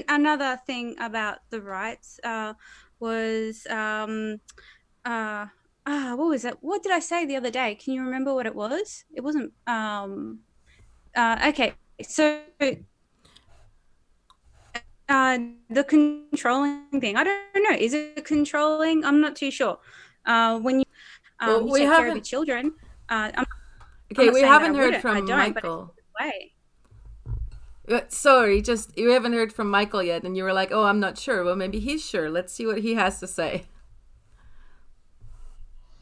S1: another thing about the rights was what was it? What did I say the other day? Can you remember what it was? It wasn't okay. So the controlling thing, I don't know. Is it controlling? I'm not too sure. When you take care of your children.
S2: We haven't heard from Michael. Sorry, just you haven't heard from Michael yet, and you were like, "Oh, I'm not sure." Well, maybe he's sure. Let's see what he has to say.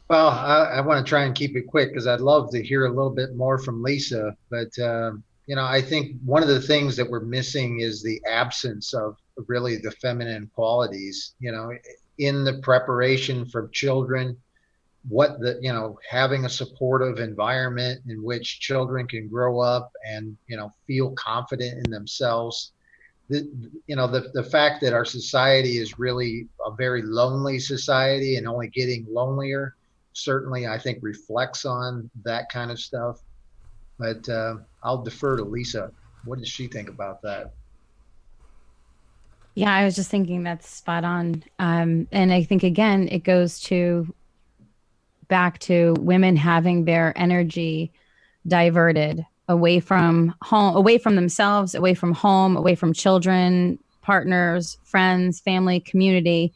S4: Well, I want to try and keep it quick because I'd love to hear a little bit more from Lisa. But you know, I think one of the things that we're missing is the absence of really the feminine qualities. You know, in the preparation for children. Having a supportive environment in which children can grow up and, you know, feel confident in themselves. The fact that our society is really a very lonely society and only getting lonelier, certainly I think reflects on that kind of stuff. But I'll defer to Lisa. What does she think about that?
S7: Yeah, I was just thinking that's spot on. And I think, again, it goes back to women having their energy diverted away from home, away from themselves, away from home, away from children, partners, friends, family, community,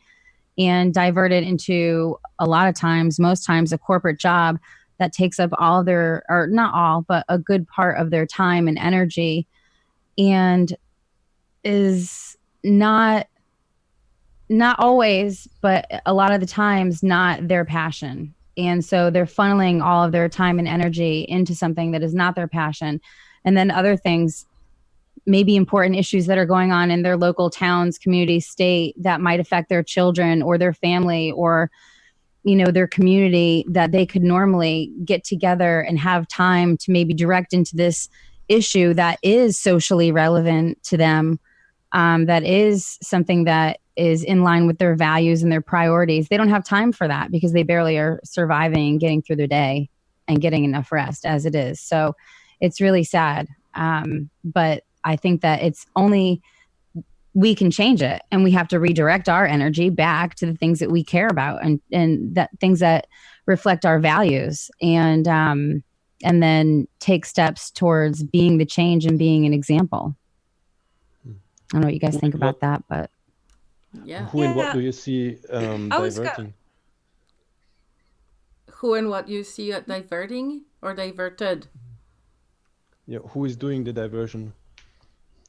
S7: and diverted into a lot of times, most times, a corporate job that takes up all of their, or not all, but a good part of their time and energy, and is not not always, but a lot of the times not their passion. And so they're funneling all of their time and energy into something that is not their passion. And then other things, maybe important issues that are going on in their local towns, community, state that might affect their children or their family or, you know, their community, that they could normally get together and have time to maybe direct into this issue that is socially relevant to them, that is something that is in line with their values and their priorities. They don't have time for that because they barely are surviving, getting through their day and getting enough rest as it is. So it's really sad. But I think that it's only we can change it, and we have to redirect our energy back to the things that we care about and that things that reflect our values, and then take steps towards being the change and being an example. I don't know what you guys think about that, but
S2: yeah.
S6: Who and what do you see diverting?
S2: Who and what you see diverting or diverted?
S6: Yeah, who is doing the diversion?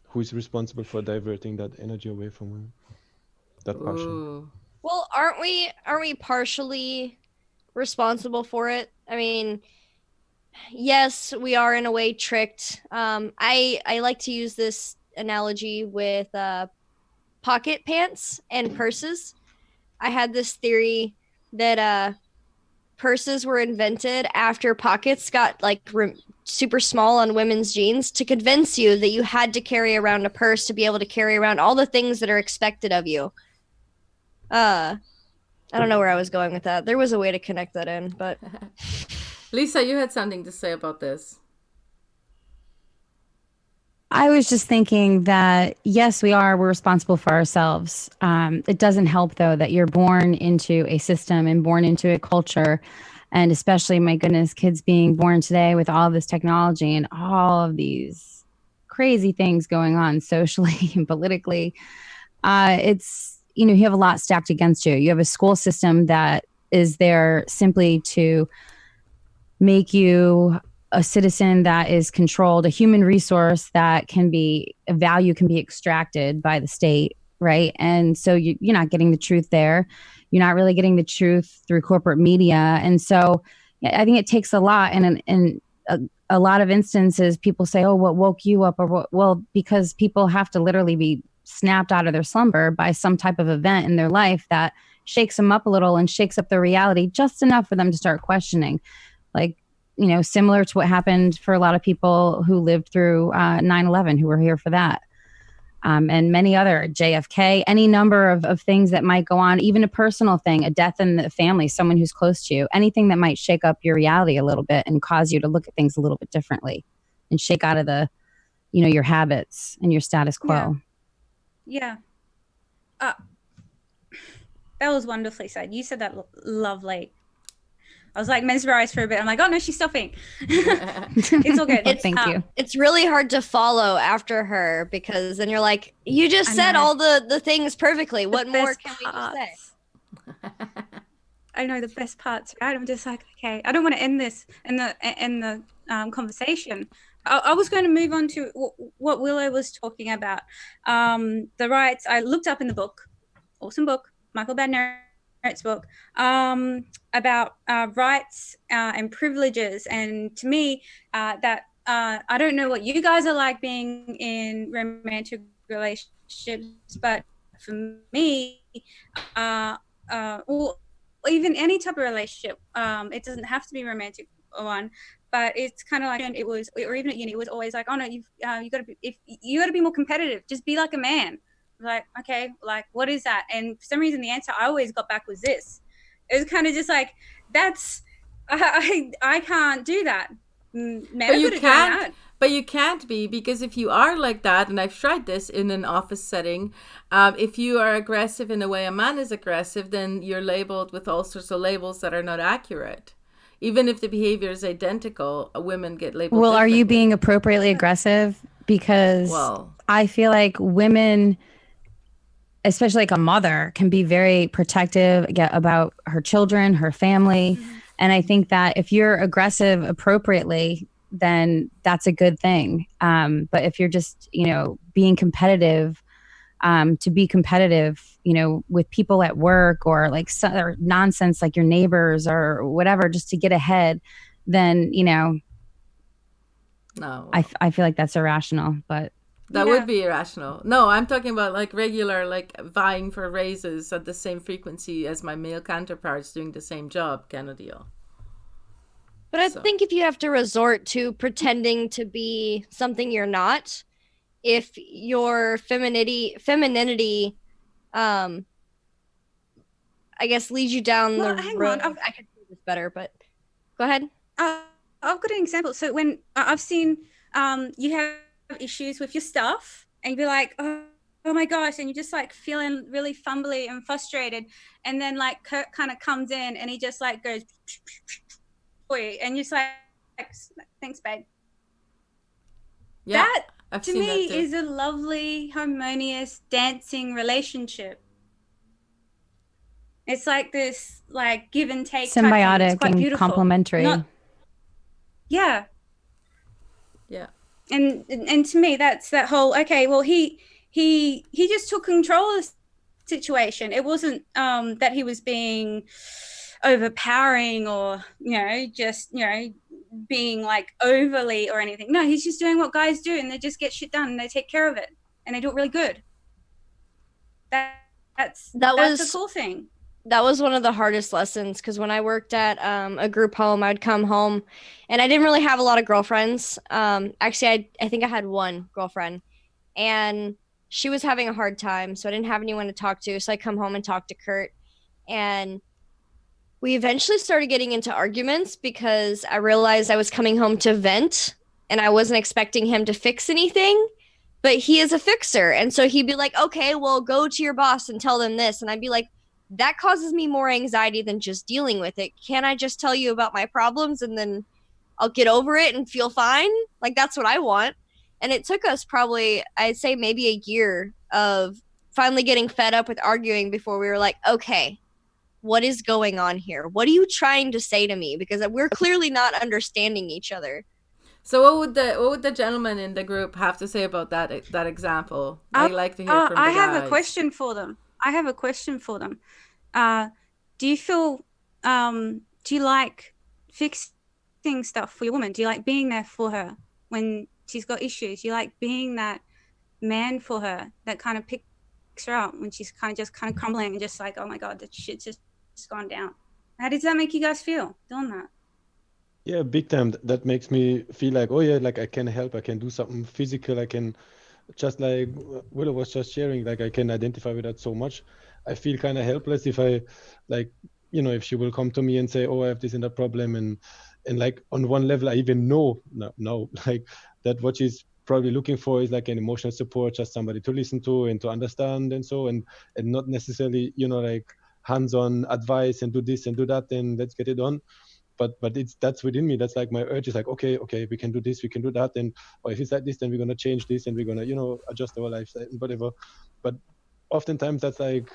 S6: Who is responsible for diverting that energy away from women? That passion.
S2: Ooh.
S3: Well, aren't we partially responsible for it? I mean, yes, we are in a way tricked. I like to use this analogy with pocket pants and purses. I had this theory that purses were invented after pockets got like super small on women's jeans to convince you that you had to carry around a purse to be able to carry around all the things that are expected of you. I don't know where I was going with that. There was a way to connect that in, but
S2: Lisa, you had something to say about this.
S7: I was just thinking that, yes, we're responsible for ourselves. It doesn't help, though, that you're born into a system and born into a culture. And especially, my goodness, kids being born today with all this technology and all of these crazy things going on socially and politically. It's, you know, you have a lot stacked against you. You have a school system that is there simply to make you a citizen that is controlled, a human resource that a value can be extracted by the state, right? And so you're not getting the truth there. You're not really getting the truth through corporate media. And so I think it takes a lot. And in a lot of instances, people say, oh, what woke you up? Or what? Well, because people have to literally be snapped out of their slumber by some type of event in their life that shakes them up a little and shakes up their reality just enough for them to start questioning. Like, you know, similar to what happened for a lot of people who lived through 9/11, who were here for that. And many other, JFK, any number of things that might go on, even a personal thing, a death in the family, someone who's close to you, anything that might shake up your reality a little bit and cause you to look at things a little bit differently and shake out of the, you know, your habits and your status quo.
S1: Yeah. That was wonderfully said. You said that lovely. I was like mesmerized for a bit. I'm like, oh no, she's stopping. It's all good.
S3: Thank you. It's really hard to follow after her because then you're like, you just said all the things perfectly. What more can we just say?
S1: I know the best parts, right? I'm just like, okay, I don't want to end this in the conversation. I was going to move on to what Willow was talking about. The rights. I looked up in the book, awesome book, Michael Badner's book, about rights and privileges. And to me, that I don't know what you guys are like being in romantic relationships, but for me, or even any type of relationship, it doesn't have to be romantic one, but it's kind of like, and it was, or even at uni, it was always like, oh no, you got to be, if you got to be more competitive, just be like a man. Like, okay, like what is that? And for some reason the answer I always got back was this. It was kind of just like, that's I can't do that.
S2: But you can't be, because if you are like that, and I've tried this in an office setting, if you are aggressive in the way a man is aggressive, then you're labeled with all sorts of labels that are not accurate. Even if the behavior is identical, women get labeled
S7: Well,
S2: differently.
S7: are you being appropriately aggressive? Because I feel like women, especially like a mother, can be very protective about her children, her family. Mm-hmm. And I think that if you're aggressive appropriately, then that's a good thing. But if you're just, you know, being competitive, to be competitive, with people at work or like or nonsense like your neighbors or whatever, just to get ahead, then,
S2: No.
S7: I feel like that's irrational, but.
S2: That would be irrational. No, I'm talking about like regular, like vying for raises at the same frequency as my male counterparts doing the same job kind of deal.
S3: But I think if you have to resort to pretending to be something you're not, if your femininity, I guess leads you down the road. I could do this better, but go ahead.
S1: I've got an example. So when I've seen you have issues with your stuff and you'd be like, oh my gosh, and you're just like feeling really fumbly and frustrated, and then like Kurt kind of comes in and he just like goes for you, and you're just like, thanks babe.
S2: Yeah,
S1: that to me is a lovely harmonious dancing relationship. It's like this like give and take,
S7: symbiotic and beautiful. Complementary.
S1: Yeah. And to me, that's that whole, okay, well, he just took control of the situation. It wasn't that he was being overpowering or, just, being like overly or anything. No, he's just doing what guys do, and they just get shit done and they take care of it and they do it really good. That's a cool thing.
S3: That was one of the hardest lessons, because when I worked at a group home, I'd come home and I didn't really have a lot of girlfriends. Actually, I think I had one girlfriend, and she was having a hard time, so I didn't have anyone to talk to. So I come home and talk to Kurt, and we eventually started getting into arguments because I realized I was coming home to vent and I wasn't expecting him to fix anything, but he is a fixer. And so he'd be like, okay, well, go to your boss and tell them this. And I'd be like, that causes me more anxiety than just dealing with it. Can't I just tell you about my problems and then I'll get over it and feel fine? Like, that's what I want. And it took us probably, I'd say maybe a year of finally getting fed up with arguing before we were like, okay, what is going on here? What are you trying to say to me? Because we're clearly not understanding each other.
S2: So what would the gentleman in the group have to say about that example? I'd like to hear from the guys.
S1: I have a question for them. Do you feel, do you like fixing stuff for your woman? Do you like being there for her when she's got issues? Do you like being that man for her that kind of picks her up when she's kind of crumbling and just like, oh my God, that shit's just gone down? How does that make you guys feel doing that?
S6: Yeah, big time. That makes me feel like, oh yeah, like I can help, I can do something physical, I can, just like Willow was just sharing, like I can identify with that so much. I feel kind of helpless if I, like, if she will come to me and say, oh, I have this and that problem, and like on one level I even know now like that what she's probably looking for is like an emotional support, just somebody to listen to and to understand, and so and not necessarily like hands-on advice and do this and do that and let's get it done. But that's within me. That's like my urge is like, okay, we can do this, we can do that, and or if it's like this, then we're gonna change this and we're gonna adjust our lifestyle and whatever. But oftentimes that's like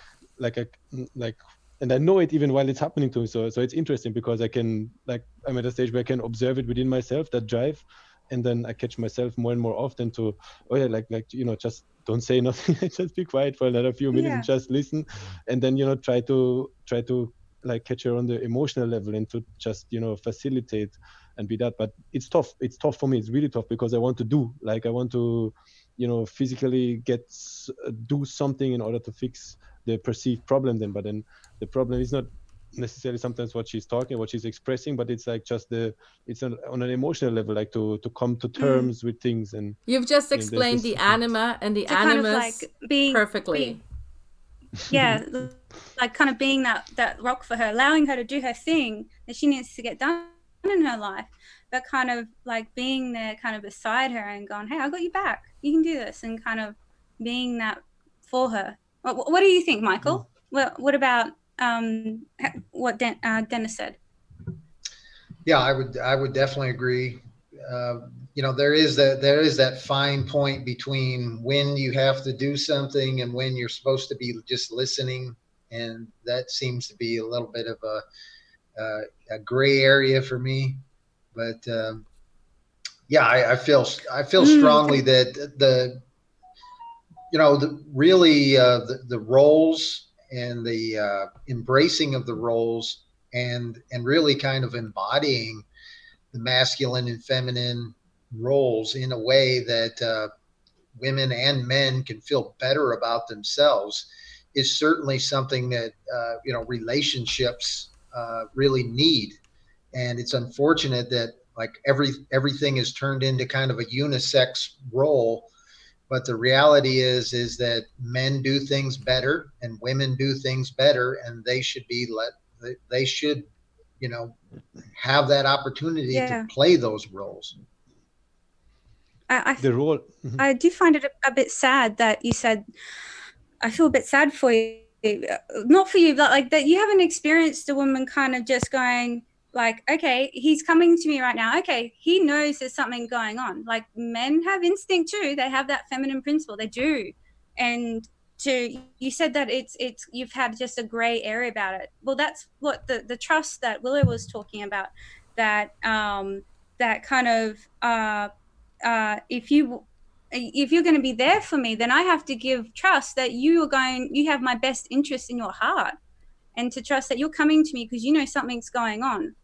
S6: and I know it even while it's happening to me. So it's interesting because I can, like, I'm at a stage where I can observe it within myself, that drive, and then I catch myself more and more often to, oh yeah, like just don't say nothing, just be quiet for another few minutes and just listen, and then try to like catch her on the emotional level and to just facilitate and be that. But it's tough for me. It's really tough because I want to physically do something in order to fix the perceived problem then. But then the problem is not necessarily sometimes what she's talking, what she's expressing, but it's like just it's on an emotional level, like to come to terms with things. And
S2: you've just explained the anima and the animus perfectly.
S1: Like kind of being that rock for her, allowing her to do her thing that she needs to get done in her life, but kind of like being there kind of beside her and going, hey, I got you back, you can do this, and kind of being that for her. What do you think, Michael? What about what Dennis said?
S4: Yeah, I would definitely agree. There is that fine point between when you have to do something and when you're supposed to be just listening, and that seems to be a little bit of a gray area for me. But I feel strongly that really the roles and the embracing of the roles and really kind of embodying the masculine and feminine roles in a way that women and men can feel better about themselves is certainly something that relationships really need. And it's unfortunate that like everything is turned into kind of a unisex role, but the reality is that men do things better and women do things better, and they should have that opportunity to play those roles.
S6: The role.
S1: I do find it a bit sad that you said, I feel a bit sad for you, not for you, but like that you haven't experienced a woman kind of just going like, okay, he's coming to me right now. Okay, he knows there's something going on. Like men have instinct too. They have that feminine principle. They do. And you said that it's you've had just a gray area about it. Well, that's what the trust that Willow was talking about, that that kind of if you're going to be there for me, then I have to give trust that you have my best interest in your heart, and to trust that you're coming to me because you know something's going on.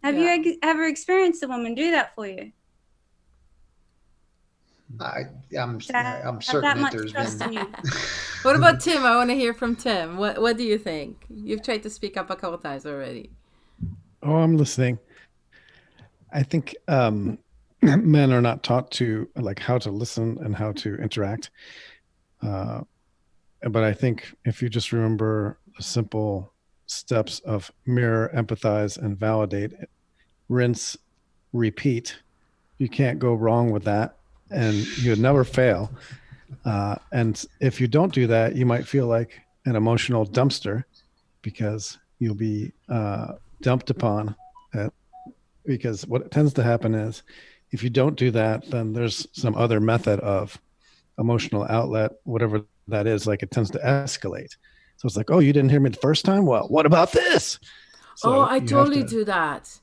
S1: Have you ever experienced a woman do that for you?
S4: I'm certain that there's been.
S2: What about Tim? I want to hear from Tim. What do you think? You've tried to speak up a couple times already.
S5: Oh, I'm listening. I think men are not taught to like how to listen and how to interact. But I think if you just remember the simple steps of mirror, empathize, and validate, rinse, repeat, you can't go wrong with that, and you'd never fail. And if you don't do that, you might feel like an emotional dumpster because you'll be dumped upon. Because what tends to happen is if you don't do that, then there's some other method of emotional outlet, whatever that is, like it tends to escalate. So it's like, oh, you didn't hear me the first time? Well, what about this? So
S2: I totally do that.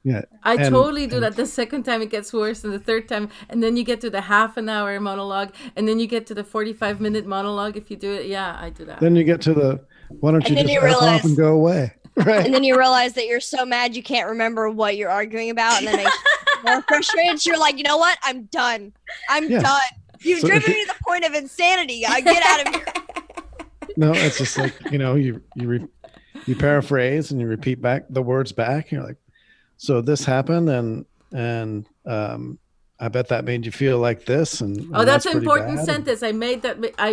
S5: Yeah.
S2: I totally do that. The second time it gets worse, and the third time, and then you get to the half an hour monologue, and then you get to the 45-minute monologue if you do it. Yeah, I do that.
S5: Then you get to the, why don't you just F off and go away? Right.
S3: And then you realize that you're so mad you can't remember what you're arguing about, and then makes you more frustrated. So you're like, you know what? I'm done. I'm done. You've driven me to the point of insanity. I get out of here.
S5: No, it's just like, you paraphrase and you repeat back the words back. You're like, so this happened, and I bet that made you feel like this. And
S2: that's an important sentence. I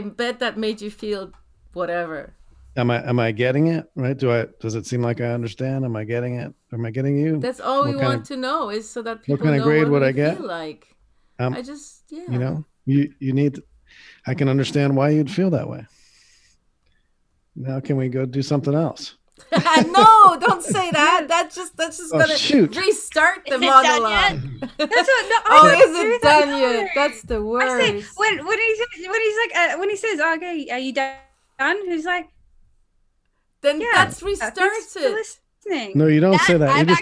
S2: bet that made you feel whatever.
S5: Am I getting it right? Does it seem like I understand? Am I getting it? Am I getting you?
S2: That's all we want to know, is so that people
S5: what kind of grade would I get?
S2: Feel like. I just
S5: you need. I can understand why you'd feel that way. Now can we go do something else?
S2: No, don't say that. That's just gonna restart the monologue.
S1: That's what.
S2: Is it done yet? That's the worst.
S1: I say, when he says, okay, are you done? He's like,
S2: then that's restarts it.
S5: No, you don't say that.
S3: I've
S5: you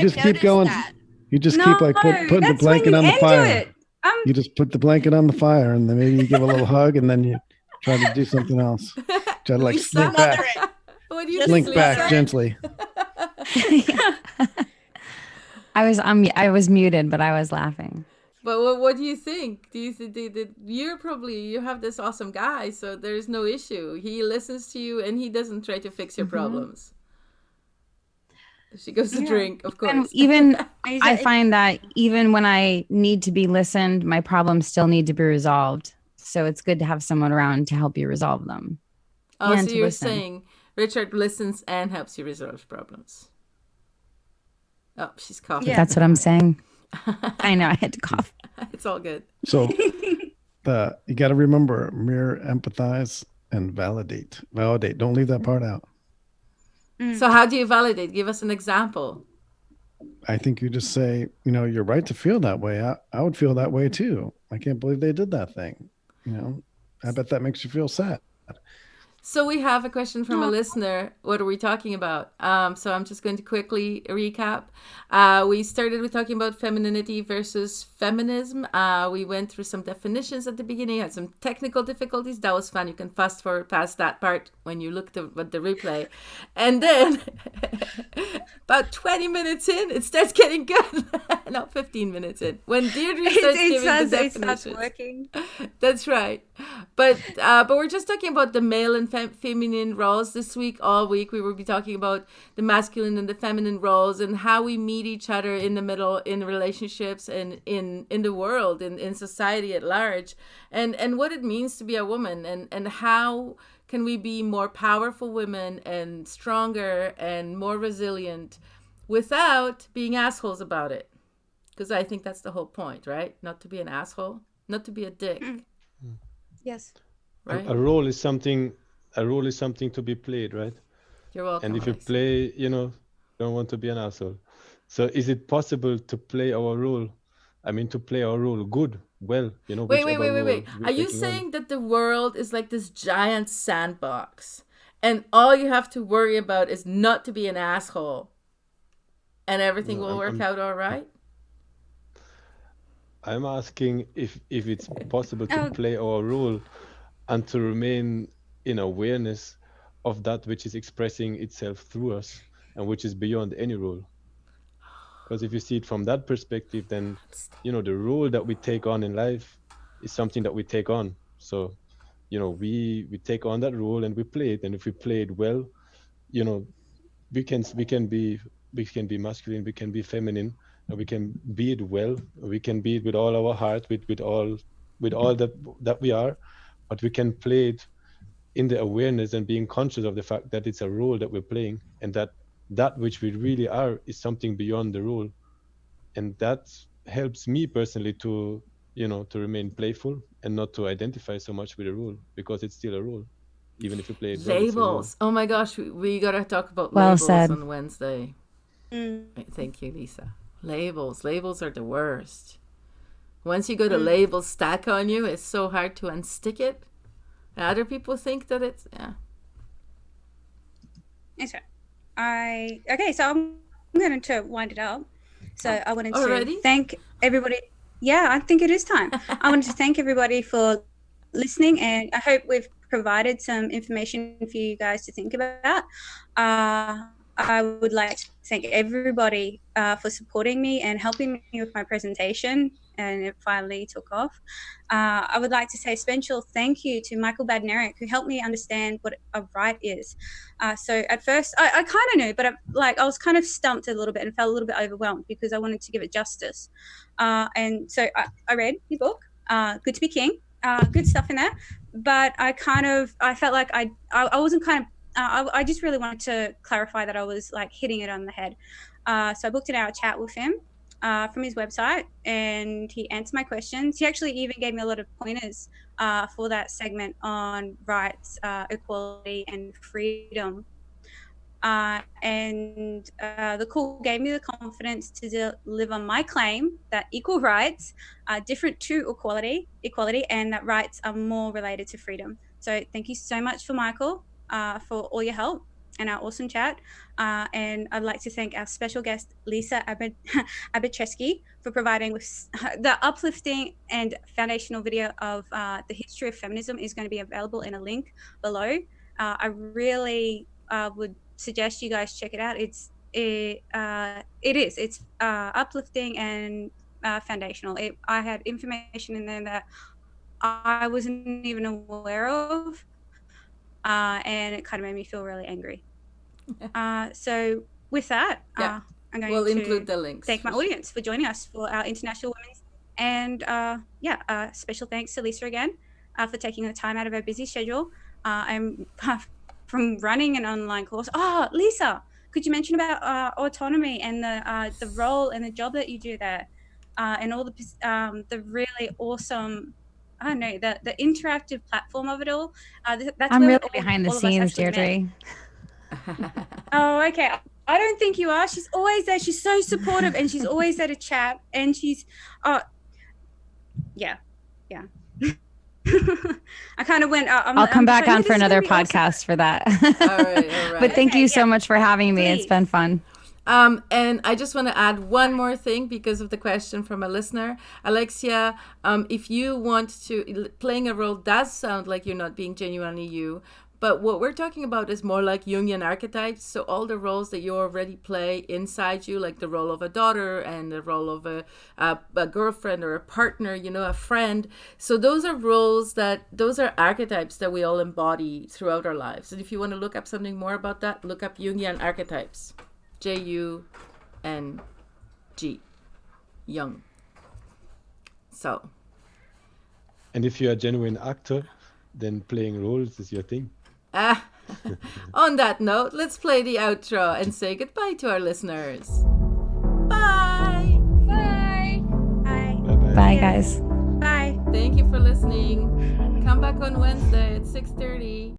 S5: just keep going. That. You just keep like putting the blanket on the fire. You just put the blanket on the fire, and then maybe you give a little hug, and then you try to do something else. Try to like slink back. Slink back gently.
S7: I was muted, but I was laughing.
S2: But what do you think? Do you think you have this awesome guy, so there's no issue. He listens to you and he doesn't try to fix your problems. She goes to drink, of course.
S7: And even I find that even when I need to be listened, my problems still need to be resolved. So it's good to have someone around to help you resolve them.
S2: Oh, so you're saying Richard listens and helps you resolve problems. Oh, she's coughing.
S7: Yeah. That's what I'm saying. I know, I had to cough.
S2: It's all good.
S5: So you got to remember, mirror, empathize, and validate. Validate. Don't leave that part out.
S2: So how do you validate? Give us an example.
S5: I think you just say, you're right to feel that way. I would feel that way too. I can't believe they did that thing. I bet that makes you feel sad.
S2: So we have a question from a listener. What are we talking about? So I'm just going to quickly recap. We started with talking about femininity versus feminism. We went through some definitions at the beginning, had some technical difficulties. That was fun. You can fast forward past that part when you look at the replay. And then about 20 minutes in, it starts getting good. No, 15 minutes in. When Deirdre starts giving the definitions.
S1: It starts working.
S2: That's right. But we're just talking about the male and feminine roles this week. All week we will be talking about the masculine and the feminine roles and how we meet each other in the middle in relationships and in the world, in society at large, and what it means to be a woman, and how can we be more powerful women and stronger and more resilient without being assholes about it. Because I think that's the whole point, right? Not to be an asshole, not to be a dick.
S1: Yes.
S2: Right?
S6: A role is something to be played, right?
S2: You're welcome.
S6: And if you play, you don't want to be an asshole. So is it possible to play our role? I mean, to play our role good, well,
S2: Wait. Are you saying that the world is like this giant sandbox and all you have to worry about is not to be an asshole and everything will work out all right?
S6: I'm asking if it's possible to play our role and to remain in awareness of that which is expressing itself through us and which is beyond any role. Because if you see it from that perspective, then, the role that we take on in life is something that we take on. So, we take on that role and we play it. And if we play it well, we can be masculine, we can be feminine, and we can be it well. We can be it with all our heart, with all that we are, but we can play it in the awareness and being conscious of the fact that it's a role that we're playing, and that which we really are is something beyond the role. And that helps me personally to remain playful and not to identify so much with a role, because it's still a role, even if you play it well.
S2: Labels. Oh my gosh, we gotta talk about
S7: Well
S2: labels
S7: said.
S2: on Wednesday. Thank you, Lisa. Labels are the worst. Once you go to labels stack on you, it's so hard to unstick it. And other people think that it's
S1: That's right. Okay, so I'm going to wind it up. So I wanted to thank everybody. Yeah, I think it is time. I wanted to thank everybody for listening, and I hope we've provided some information for you guys to think about. I would like to thank everybody for supporting me and helping me with my presentation, and it finally took off. I would like to say a special thank you to Michael Badnarik, who helped me understand what a right is. So at first, I kind of knew, but I was kind of stumped a little bit and felt a little bit overwhelmed because I wanted to give it justice. And so I read your book, Good to be King, good stuff in there. But I felt like I wasn't I just really wanted to clarify that I was like hitting it on the head. So I booked an hour chat with him from his website, and he answered my questions. He actually even gave me a lot of pointers for that segment on rights, equality, and freedom. And the call gave me the confidence to deliver my claim that equal rights are different to equality, and that rights are more related to freedom. So thank you so much for Michael. For all your help and our awesome chat. And I'd like to thank our special guest, Lisa Arbercheski, for providing with the uplifting and foundational video of the history of feminism is going to be available in a link below. I really would suggest you guys check it out. It's uplifting and foundational. I had information in there that I wasn't even aware of. And it kind of made me feel really angry. So with that, I'm going to
S2: include the links.
S1: Thank my audience for joining us for our International Women's. And special thanks to Lisa again for taking the time out of her busy schedule. I'm from running an online course. Oh, Lisa, could you mention about Autonomy and the role and the job that you do there, and all the really awesome, I don't know, the interactive platform of it all. That's
S7: I'm really behind the scenes, Deirdre.
S1: Oh, okay. I don't think you are. She's always there. She's so supportive, and she's always there to chat. And she's, yeah. I can't kind of went.
S7: I'll come back on for another podcast
S1: awesome.
S7: for that.
S2: All right.
S7: But thank you so much for having me.
S1: Please.
S7: It's been fun.
S2: And I just want to add one more thing because of the question from a listener. Alexia, if you want to, playing a role does sound like you're not being genuinely you, but what we're talking about is more like Jungian archetypes. So all the roles that you already play inside you, like the role of a daughter and the role of a girlfriend or a partner, you know, a friend. So those are roles those are archetypes that we all embody throughout our lives. And if you want to look up something more about that, look up Jungian archetypes. Jung. Jung. So.
S6: And if you're a genuine actor, then playing roles is your thing.
S2: On that note, let's play the outro and say goodbye to our listeners. Bye.
S1: Bye. Bye.
S6: Bye-bye.
S7: Bye, guys.
S1: Bye.
S2: Thank you for listening. Come back on Wednesday at 6:30.